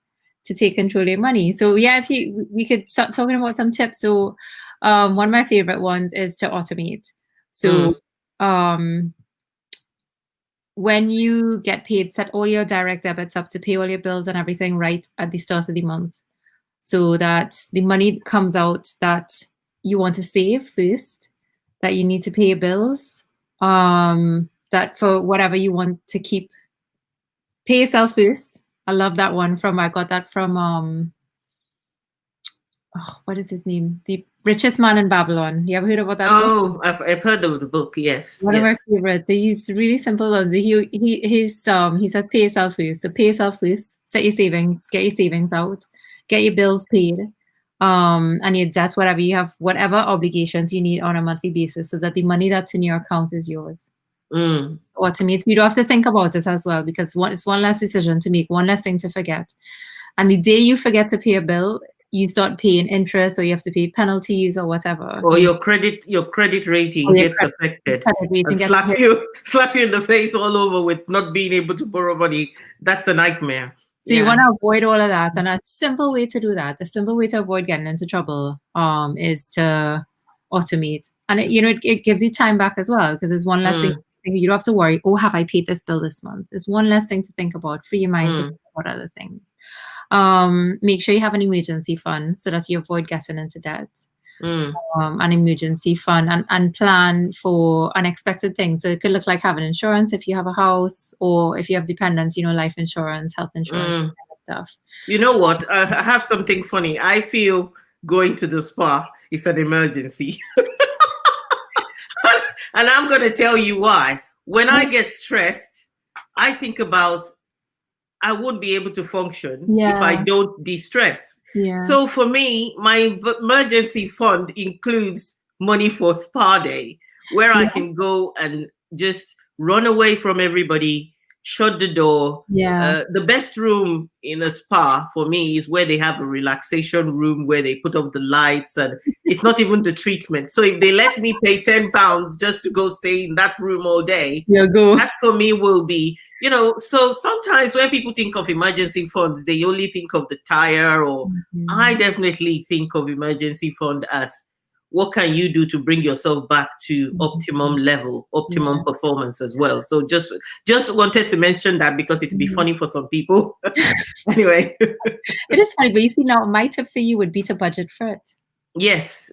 to take control of your money. So yeah, we could start talking about some tips. So one of my favorite ones is to automate. So when you get paid, set all your direct debits up to pay all your bills and everything right at the start of the month, so that the money comes out that you want to save first, that you need to pay your bills, that for whatever you want to keep, pay yourself first. I love that one I got that from what is his name? The Richest Man in Babylon. You ever heard about that book? Oh, I've heard of the book. Yes, One of my yes. favorites. He's really simple. He says pay yourself first. So pay yourself first. Set your savings. Get your savings out. Get your bills paid. And your debt, whatever you have, whatever obligations you need on a monthly basis, so that the money that's in your account is yours. Automate. You don't have to think about it as well, because it's one less decision to make, one less thing to forget. And the day you forget to pay a bill, you start paying interest, or you have to pay penalties or whatever. Or your credit rating gets affected and slap you in the face all over with not being able to borrow money. That's a nightmare. So you want to avoid all of that. And a simple way to do that, a simple way to avoid getting into trouble, is to automate. And it gives you time back as well, because there's one less thing. You don't have to worry, oh, have I paid this bill this month? There's one less thing to think about. Free your mind to think about other things. Make sure you have an emergency fund so that you avoid getting into debt. An emergency fund, and plan for unexpected things. So it could look like having insurance if you have a house, or if you have dependents, life insurance, health insurance, kind of stuff. You know what? I have something funny. I feel going to the spa is an emergency. And I'm going to tell you why. When I get stressed, I think about I won't be able to function if I don't de-stress. So for me, my emergency fund includes money for spa day, where I can go and just run away from everybody, shut the door. The best room in a spa for me is where they have a relaxation room, where they put off the lights, and it's not even the treatment. So if they let me pay £10 just to go stay in that room all day, that for me will be, so sometimes when people think of emergency funds, they only think of the tire, or I definitely think of emergency fund as what can you do to bring yourself back to optimum level, optimum performance as well. So just wanted to mention that, because it'd be funny for some people. Anyway. It is funny, but you see, now my tip for you would be to budget for it. Yes.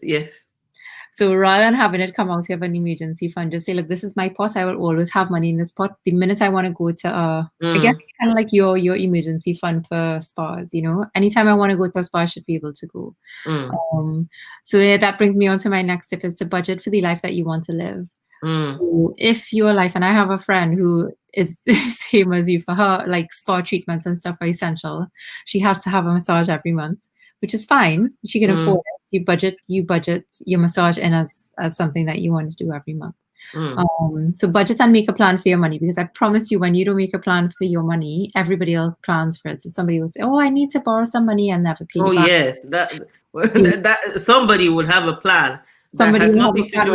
So rather than having it come out of an emergency fund, just say, look, this is my pot. I will always have money in this pot. The minute I want to go to, again, kind of like your emergency fund for spas, anytime I want to go to a spa, I should be able to go. So that brings me on to my next tip, is to budget for the life that you want to live. So if your life, and I have a friend who is same as you, for her, like spa treatments and stuff are essential. She has to have a massage every month, which is fine. She can afford it. You budget your massage in as something that you want to do every month. So budget and make a plan for your money, because I promise you, when you don't make a plan for your money, everybody else plans for it. So somebody will say, oh, I need to borrow some money, and never pay back. Yes, that somebody would have a plan. That has nothing to do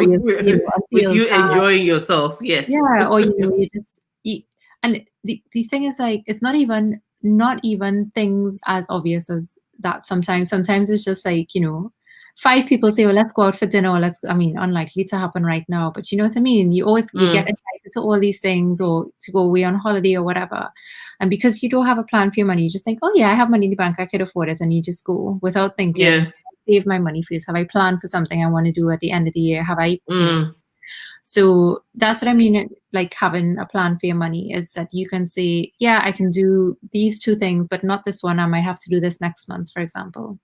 with you enjoying yourself. Yes. Yeah, or you just eat. And the thing is, like, it's not even things as obvious as that. Sometimes it's just like, 5 people say, well, let's go out for dinner, or unlikely to happen right now, but you know what I mean? You get invited to all these things, or to go away on holiday or whatever. And because you don't have a plan for your money, you just think, oh yeah, I have money in the bank, I could afford it. And you just go without thinking, save my money first. Have I planned for something I want to do at the end of the year? Have I, So that's what I mean, like having a plan for your money, is that you can say, yeah, I can do these 2 things, but not this one. I might have to do this next month, for example.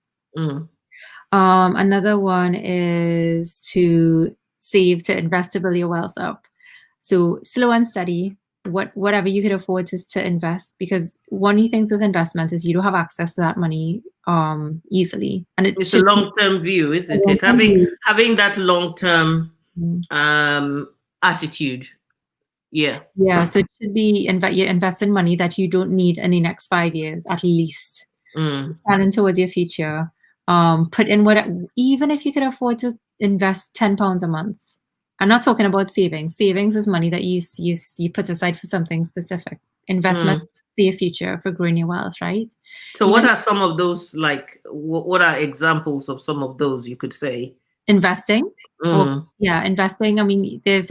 Another one is to save, to invest, to build your wealth up. So slow and steady, whatever you could afford to invest, because one of the things with investment is you don't have access to that money easily, and it's a long-term view, isn't it? Having that long-term attitude. So it should be you invest in money that you don't need in the next 5 years at least. Planning towards your future. Put in even if you could afford to invest £10 a month. I'm not talking about savings. Savings is money that you put aside for something specific. Investment for your future, for growing your wealth, right? So what are some of those, like, what are examples of some of those you could say? Investing. Investing. I mean, there's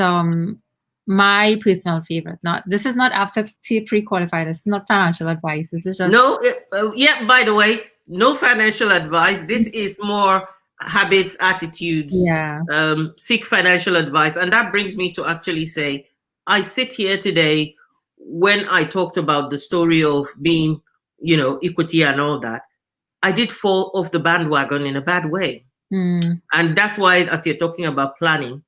my personal favorite. This is not after pre-qualified. This is not financial advice. This is just by the way, no financial advice. This is more habits, attitudes. Seek financial advice. And that brings me to actually say, I sit here today, when I talked about the story of being, equity and all that, I did fall off the bandwagon in a bad way. Mm. And that's why, as you're talking about planning,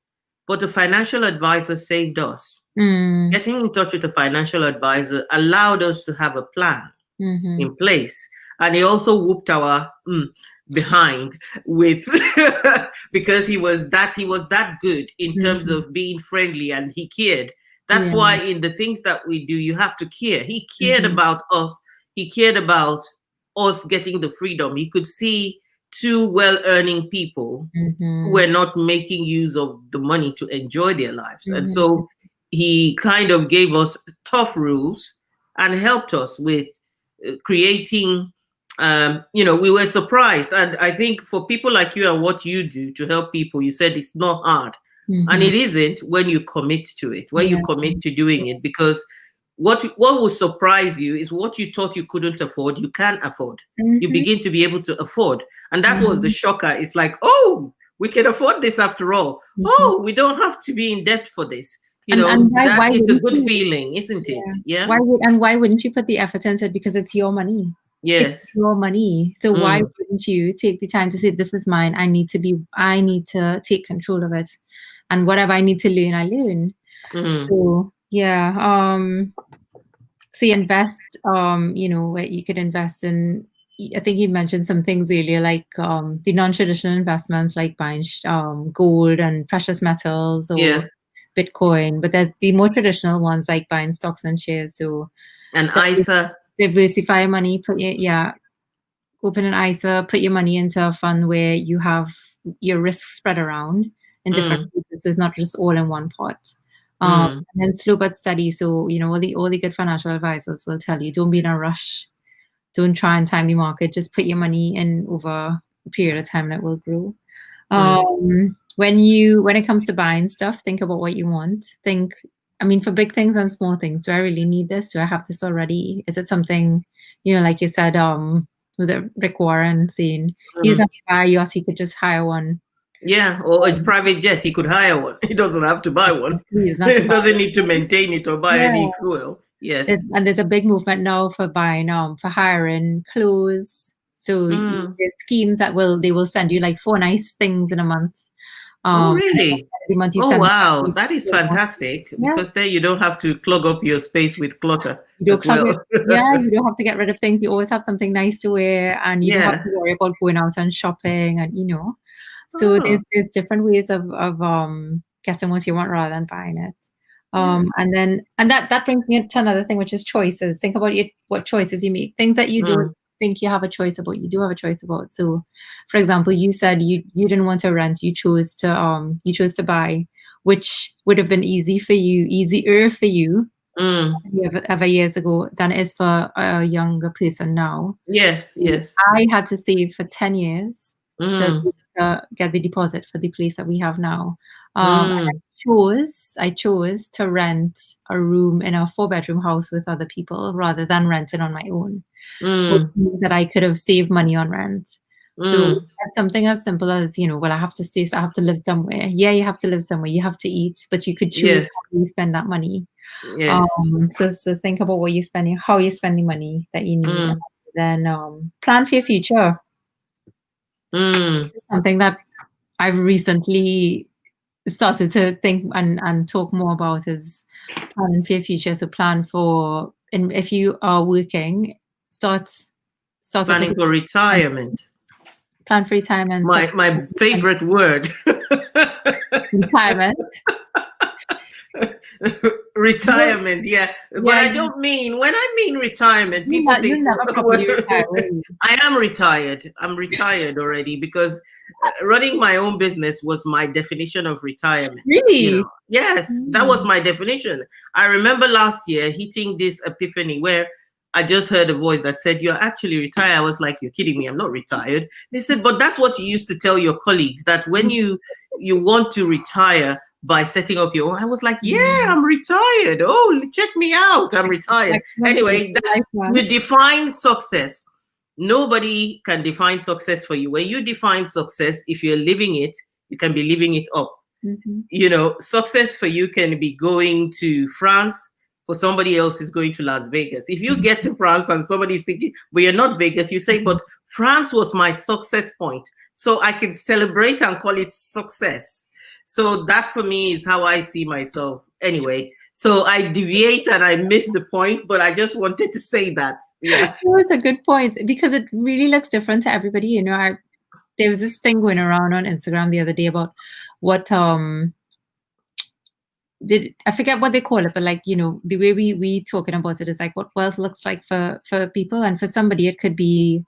but the financial advisor saved us. Mm. Getting in touch with a financial advisor allowed us to have a plan Mm-hmm. in place. And he also whooped our behind with because he was that good in terms Mm-hmm. of being friendly, and he cared. That's Yeah. why in the things that we do, you have to care. He cared Mm-hmm. about us. He cared about us getting the freedom. He could see two well-earning people who Mm-hmm. were not making use of the money to enjoy their lives. And Mm-hmm. so he kind of gave us tough rules and helped us with creating, we were surprised. And I think for people like you and what you do to help people, you said it's not hard. And Mm-hmm. it isn't when you commit to it, when you Yeah. commit to doing it, because what will surprise you is what you thought you couldn't afford, you can afford. You Mm-hmm. begin to be able to afford. And that was the Mm-hmm. shocker. It's like, oh, we can afford this after all. Mm-hmm. Oh, we don't have to be in debt for this. And That why is a wouldn't good you? feeling, isn't it? Yeah. Yeah. Why wouldn't you put the effort into it? Because it's your money. It's Yes. your money. So why Mm, wouldn't you take the time to say, this is mine. I need to take control of it. And whatever I need to learn, I learn. mm, So yeah. So you invest, where you could invest in, I think you mentioned some things earlier, like the non-traditional investments, like buying gold and precious metals or yes. Bitcoin. But there's the more traditional ones, like buying stocks and shares. So And ISA. diversify your money, open an ISA, put your money into a fund where you have your risks spread around in different Mm, places. So it's not just all in one pot. mm, And then slow but steady. So, all the good financial advisors will tell you, don't be in a rush. Don't try and time the market. Just put your money in over a period of time and it will grow. mm, When it comes to buying stuff, think about what you want. For big things and small things, do I really need this? Do I have this already? Is it something, like you said, was it Rick Warren saying, he doesn't mm. have to buy a yacht, he could just hire one. Yeah, or a private jet. He could hire one. He doesn't have to buy one. He doesn't have to He buy doesn't need to one. maintain it or buy Yeah. any fuel. Yes. And there's a big movement now for buying, for hiring clothes. So Mm. there's schemes that they will send you like 4 nice things in a month. Oh, And really? every month you Oh, send wow. them. That is fantastic, Yeah. because then you don't have to clog up your space with clutter You don't as clutter. well. Yeah, you don't have to get rid of things. You always have something nice to wear, and you don't have Yeah. to worry about going out and shopping, and So Oh, there's different ways of getting what you want rather than buying it. yeah. And that brings me to another thing, which is choices. Think about what choices you make. Things that you don't Mm, think you have a choice about, you do have a choice about. So, for example, you said you didn't want to rent, you chose to buy, which would have been easier for you mm. ever years ago than it is for a younger person now. Yes, So yes. I had to save for 10 years to Mm, get the deposit for the place that we have now. And mm, I chose to rent a room in a 4-bedroom house with other people rather than renting on my own, which mm, means that I could have saved money on rent. So mm. something as simple as, well, I have to stay, so I have to live somewhere. Yeah, you have to live somewhere. You have to eat, but you could choose Yes, how you spend that money. yes. So think about what you're spending, how you're spending money that you need, Mm, and then plan for your future. mm. Something that I've recently started to think and talk more about is planning for your future. So plan for, and if you are working, start off with Planning for retirement. plan for retirement. My favorite word. Retirement. Retirement, yeah. But Yeah, I don't mean, when I mean retirement, people think, you'll never properly retire, will you? I am retired. I'm retired already, because running my own business was my definition of retirement. Really? Yes, that was my definition. I remember last year hitting this epiphany where I just heard a voice that said, "You're actually retired." I was like, "You're kidding me. I'm not retired." They said, "But that's what you used to tell your colleagues, that when you want to retire by setting up your own." I was like, "Yeah, I'm retired. Oh, check me out. I'm retired." Excellent. Anyway, Life plan. you define success. Nobody can define success for you. When you define success, if you're living it, you can be living it up. Success for you can be going to France. For somebody else is going to Las Vegas. If you get to France and somebody's thinking, but you're not Vegas, you say, but France was my success point. So I can celebrate and call it success. So that for me is how I see myself. Anyway, so I deviate and I miss the point, but I just wanted to say that. Yeah. It was a good point because it really looks different to everybody. You know, there was this thing going around on Instagram the other day about what I forget what they call it, but like, you know, the way we talking about it is like what wealth looks like for people, and for somebody it could be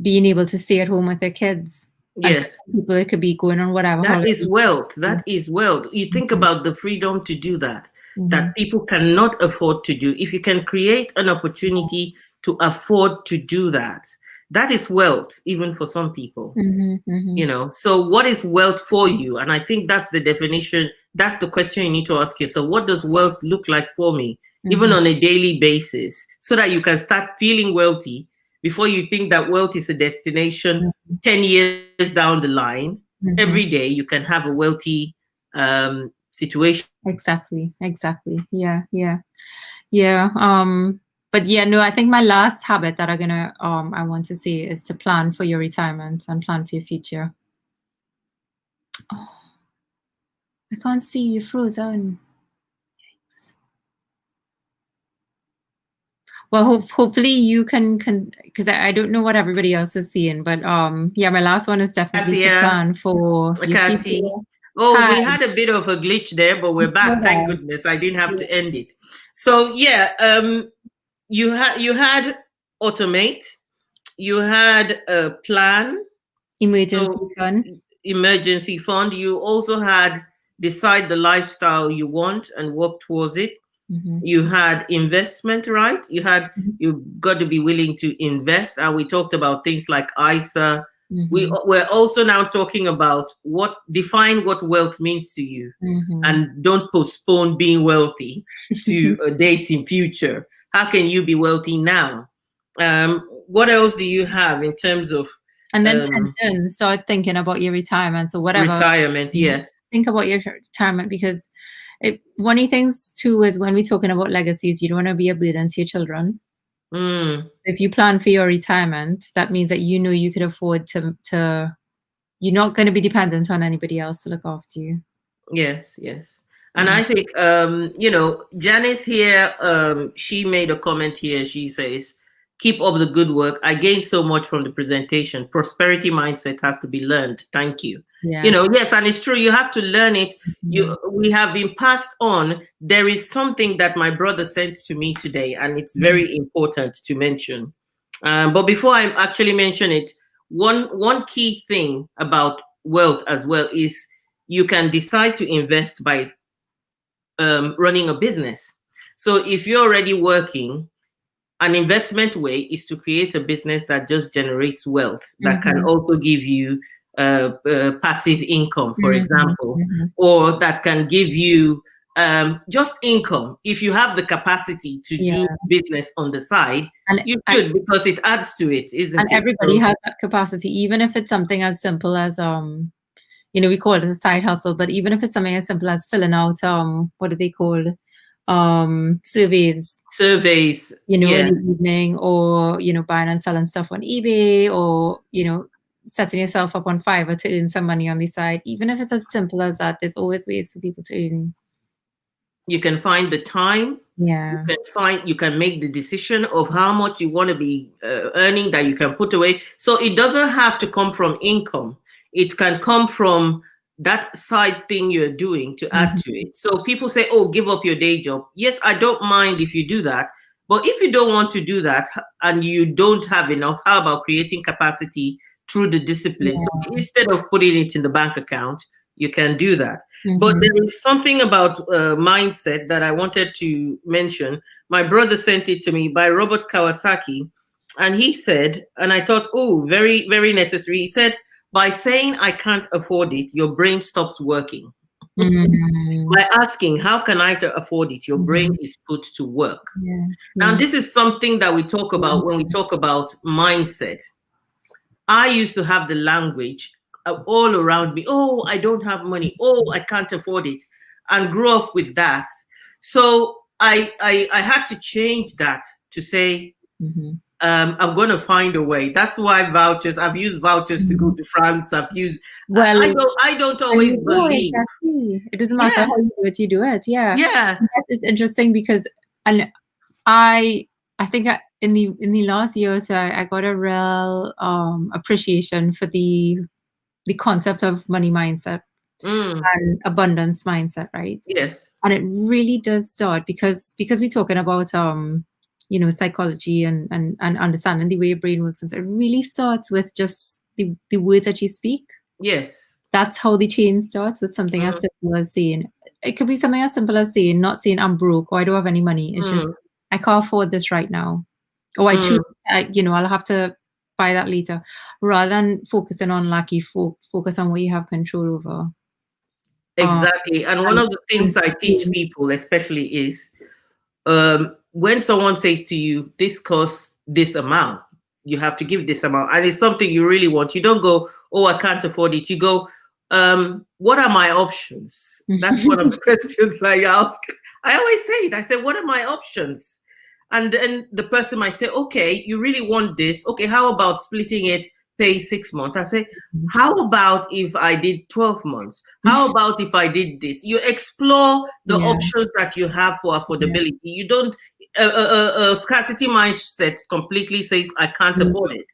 being able to stay at home with their kids, and for Yes. some people it could be going on whatever That holiday. is wealth. That is wealth. You think Mhm. about the freedom to do that, Mhm. that people cannot afford to do. If you can create an opportunity to afford to do that, that is wealth, even for some people. Mhm. Mhm. So what is wealth for you? And I think that's the definition. That's the question you need to ask yourself. What does wealth look like for me, even Mhm. on a daily basis, so that you can start feeling wealthy before you think that wealth is a destination Mhm. 10 years down the line. Every Mhm. day you can have a wealthy situation. Exactly. Exactly. Yeah. Yeah. Yeah. But yeah, no, I think my last habit that I want to say is to plan for your retirement and plan for your future. Oh, I can't see you frozen. Well, hopefully you can because I don't know what everybody else is seeing, but yeah, my last one is definitely to Kathia, plan for your future. Kathy. Oh, Hi. we had a bit of a glitch there, but we're back. Thank Go goodness I didn't have ahead. to end it. So yeah, you had automate, you had a plan, Emergency so fund. emergency fund. You also had decide the lifestyle you want and work towards it. Mm-hmm. You had investment, right? Mm-hmm. You got to be willing to invest, and we talked about things like ISA. Mm-hmm. We're also now talking about define what wealth means to you, Mm-hmm. and don't postpone being wealthy to a date in future. How can you be wealthy now? What else do you have in terms of And then um, pension, start thinking about your retirement. So whatever, retirement? Yes. think about your retirement, because one of the things too is when we're talking about legacies, you don't want to be a burden to your children. Mm, If you plan for your retirement, that means that you know you could afford to you're not going to be dependent on anybody else to look after you. yes, yes. And Mhm. I think Janice here, she made a comment here. She says, keep up the good work. I gained so much from the presentation. Prosperity mindset has to be learned. Thank you. Yeah. Yes, and it's true. You have to learn it. Mhm. We have been passed on. There is something that my brother sent to me today, and it's Mhm. very important to mention. But before I actually mention it, one key thing about wealth as well is you can decide to invest by running a business. So if you're already working, an investment way is to create a business that just generates wealth that can Mhm. also give you passive income, for Mhm. example, Mhm. or that can give you just income. If you have the capacity to Yeah. do business on the side, And you and should, because it adds to it, and isn't it? everybody So has that capacity, even if it's something as simple as we call it a side hustle, but even if it's something as simple as filling out what are they called? Surveys, surveys, in yeah. the evening, or buying and selling stuff on eBay, or setting yourself up on Fiverr to earn some money on the side. Even if it's as simple as that, there's always ways for people to earn. You can find the time. Yeah. You can make the decision of how much you want to be earning that you can put away. So it doesn't have to come from income. It can come from that side thing you're doing to add to Mhm. it. So people say, oh, give up your day job. Yes, I don't mind if you do that. But if you don't want to do that and you don't have enough, how about creating capacity through the discipline? So Yeah. instead of putting it in the bank account, you can do that. But Mhm. there is something about mindset that I wanted to mention. My brother sent it to me by Robert Kawasaki. And he said, and I thought, oh, very, very necessary. He said, by saying I can't afford it, your brain stops working. Mhm. By asking, how can I afford it? Your brain Mhm. is put to work. Yeah. Now, Yeah. this is something that we talk about when we talk about mindset. I used to have the language all around me. Oh, I don't have money. Oh, I can't afford it, and grew up with that. So I had to change that to say, Mhm. I'm going to find a way. That's why vouchers. I've used vouchers to go to France. I've used. Well, I don't and always you know believe. exactly. It doesn't matter Yeah, how you do it. Yeah. yeah. That is interesting because, and I think in the last year or so, I got a real appreciation for the concept of money mindset and abundance mindset, right? Yes. And it really does start because we're talking about psychology and understanding the way your brain works, and so it really starts with just the words that you speak. Yes. That's how the chain starts, with something as simple as saying, it could be something as simple as saying, not saying I'm broke or I don't have any money. It's just, I can't afford this right now. Or I choose, I'll have to buy that later. Rather than focusing on lack, you focus on what you have control over. Exactly. And one of the things I teach people, especially, is when someone says to you, this costs this amount, you have to give this amount, and it's something you really want. You don't go, oh, I can't afford it. You go, what are my options? That's one of the questions I ask. I always say it. I say, what are my options? And then the person might say, okay, you really want this. Okay, how about splitting it, pay 6 months? I say, how about if I did 12 months? How about if I did this? You explore the options that you have for affordability. You don't, a scarcity mindset completely says, I can't afford it.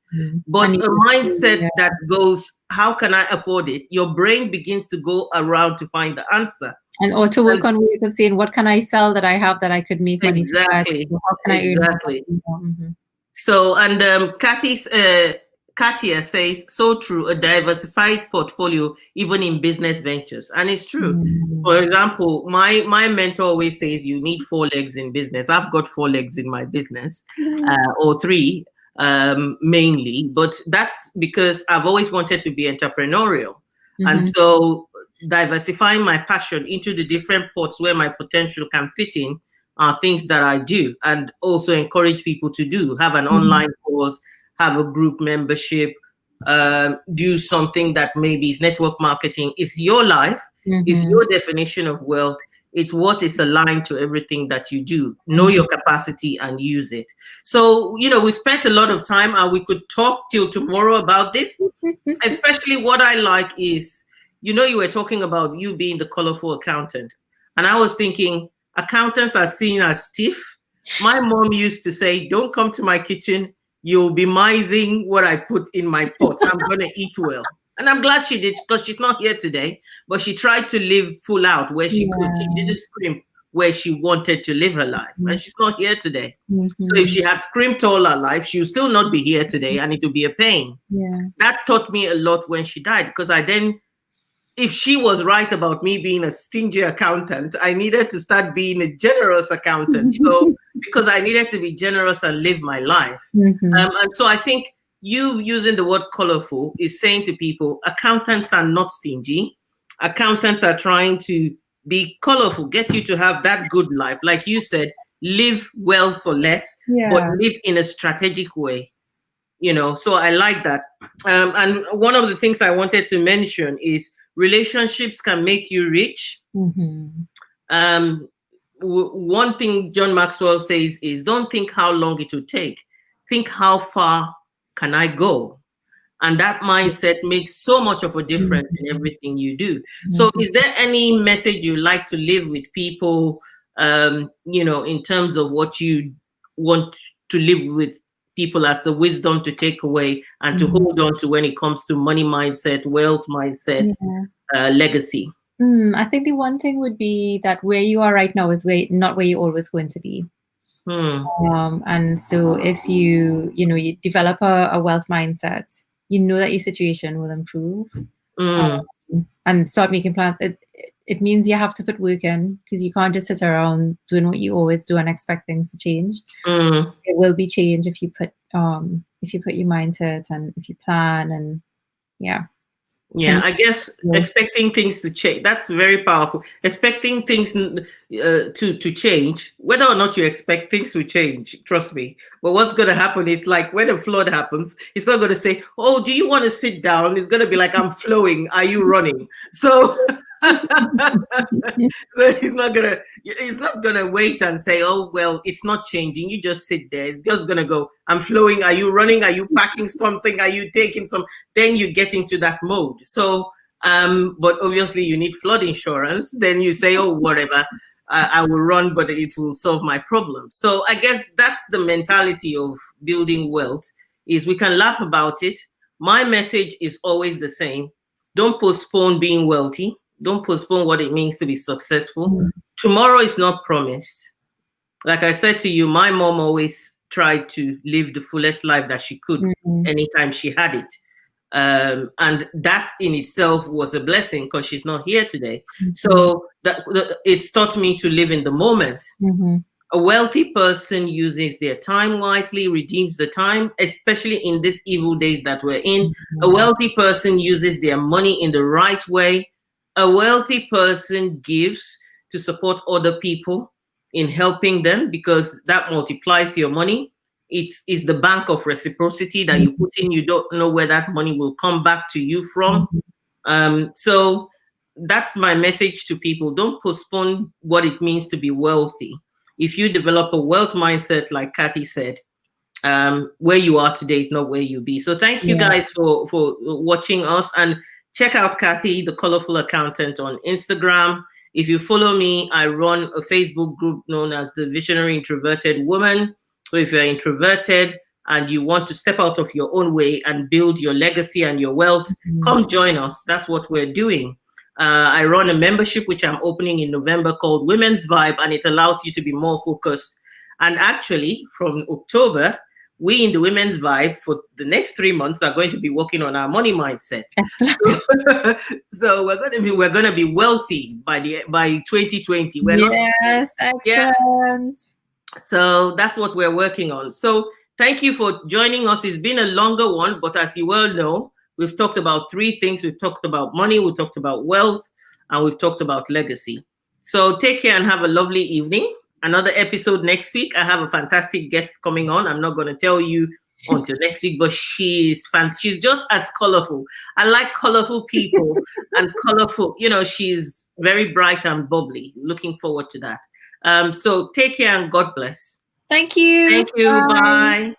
But a mindset that goes, how can I afford it? Your brain begins to go around to find the answer. And also work on ways of saying, what can I sell that I have that I could make money? Exactly. How can I earn more? So, and Katia says, so true, a diversified portfolio, even in business ventures. And it's true. For example, my mentor always says you need 4 legs in business. I've got 4 legs in my business, or 3 mainly, but that's because I've always wanted to be entrepreneurial. And so diversifying my passion into the different pots where my potential can fit in are things that I do, and also encourage people to do. Have an online course, have a group membership, do something that maybe is network marketing. It's your life, it's your definition of wealth. It's what is aligned to everything that you do. Know your capacity and use it. So, we spent a lot of time, and we could talk till tomorrow about this. Especially what I like is, you were talking about you being the colorful accountant. And I was thinking, accountants are seen as stiff. My mom used to say, don't come to my kitchen. You'll be mising what I put in my pot. I'm going to eat well. And I'm glad she did, because she's not here today. But she tried to live full out where she could. She didn't scream where she wanted to live her life. And she's not here today. So if she had screamed all her life, she would still not be here today, and it would be a pain. That taught me a lot when she died, because if she was right about me being a stingy accountant, I needed to start being a generous accountant. So, because I needed to be generous and live my life. And so I think you using the word colorful is saying to people, accountants are not stingy. Accountants are trying to be colorful, get you to have that good life. Like you said, live well for less, but live in a strategic way. So I like that. And one of the things I wanted to mention is relationships can make you rich. One thing John Maxwell says is, don't think how long it will take. Think how far can I go? And that mindset makes so much of a difference in everything you do. So is there any message you like to leave with people, in terms of what you want to live with people as a wisdom to take away and to hold on to when it comes to money mindset, wealth mindset, legacy? I think the one thing would be that where you are right now is not where you're always going to be. And so if you develop a wealth mindset, you know that your situation will improve, and start making plans. It means you have to put work in, because you can't just sit around doing what you always do and expect things to change. It will be change if you put your mind to it, and if you plan, and I guess expecting things to change, that's very powerful. Expecting things, to change. Whether or not you expect things to change, trust me. But what's going to happen is like when a flood happens, it's not going to say, "Oh, do you want to sit down?" It's going to be like, "I'm flowing. Are you running?" So, so it's not gonna wait and say, "Oh, well, it's not changing." You just sit there. It's just gonna go, "I'm flowing. Are you running? Are you packing something? Are you taking some?" Then you get into that mode. So, but obviously you need flood insurance. Then you say, "Oh, whatever. I will run, but it will solve my problem." So I guess that's the mentality of building wealth. Is we can laugh about it. My message is always the same. Don't postpone being wealthy. Don't postpone what it means to be successful. Tomorrow is not promised. Like I said to you, my mom always tried to live the fullest life that she could anytime she had it. And that in itself was a blessing because she's not here today. So it's taught me to live in the moment. A wealthy person uses their time wisely, redeems the time, especially in these evil days that we're in. A wealthy person uses their money in the right way. A wealthy person gives to support other people in helping them because that multiplies your money. It's the bank of reciprocity that you put in. You don't know where that money will come back to you from. So that's my message to people. Don't postpone what it means to be wealthy. If you develop a wealth mindset, like Kathy said, where you are today is not where you'll be. So thank you guys for watching us, and check out Kathy, the Colourful Accountant, on Instagram. If you follow me, I run a Facebook group known as the Visionary Introverted Woman. So if you're introverted and you want to step out of your own way and build your legacy and your wealth, come join us. That's what we're doing. I run a membership which I'm opening in November called Women's Vibe, and it allows you to be more focused. And actually, from October, we in the Women's Vibe for the next 3 months are going to be working on our money mindset. So we're going to be wealthy by 2020. Yes, excellent. Yeah. So that's what we're working on. So thank you for joining us. It's been a longer one, but as you well know, we've talked about 3 things. We've talked about money, we've talked about wealth, and we've talked about legacy. So take care and have a lovely evening. Another episode next week. I have a fantastic guest coming on. I'm not going to tell you until next week, but she's just as colorful. I like colorful people and colorful, she's very bright and bubbly. Looking forward to that. So take care and God bless. Thank you. Thank you. Bye.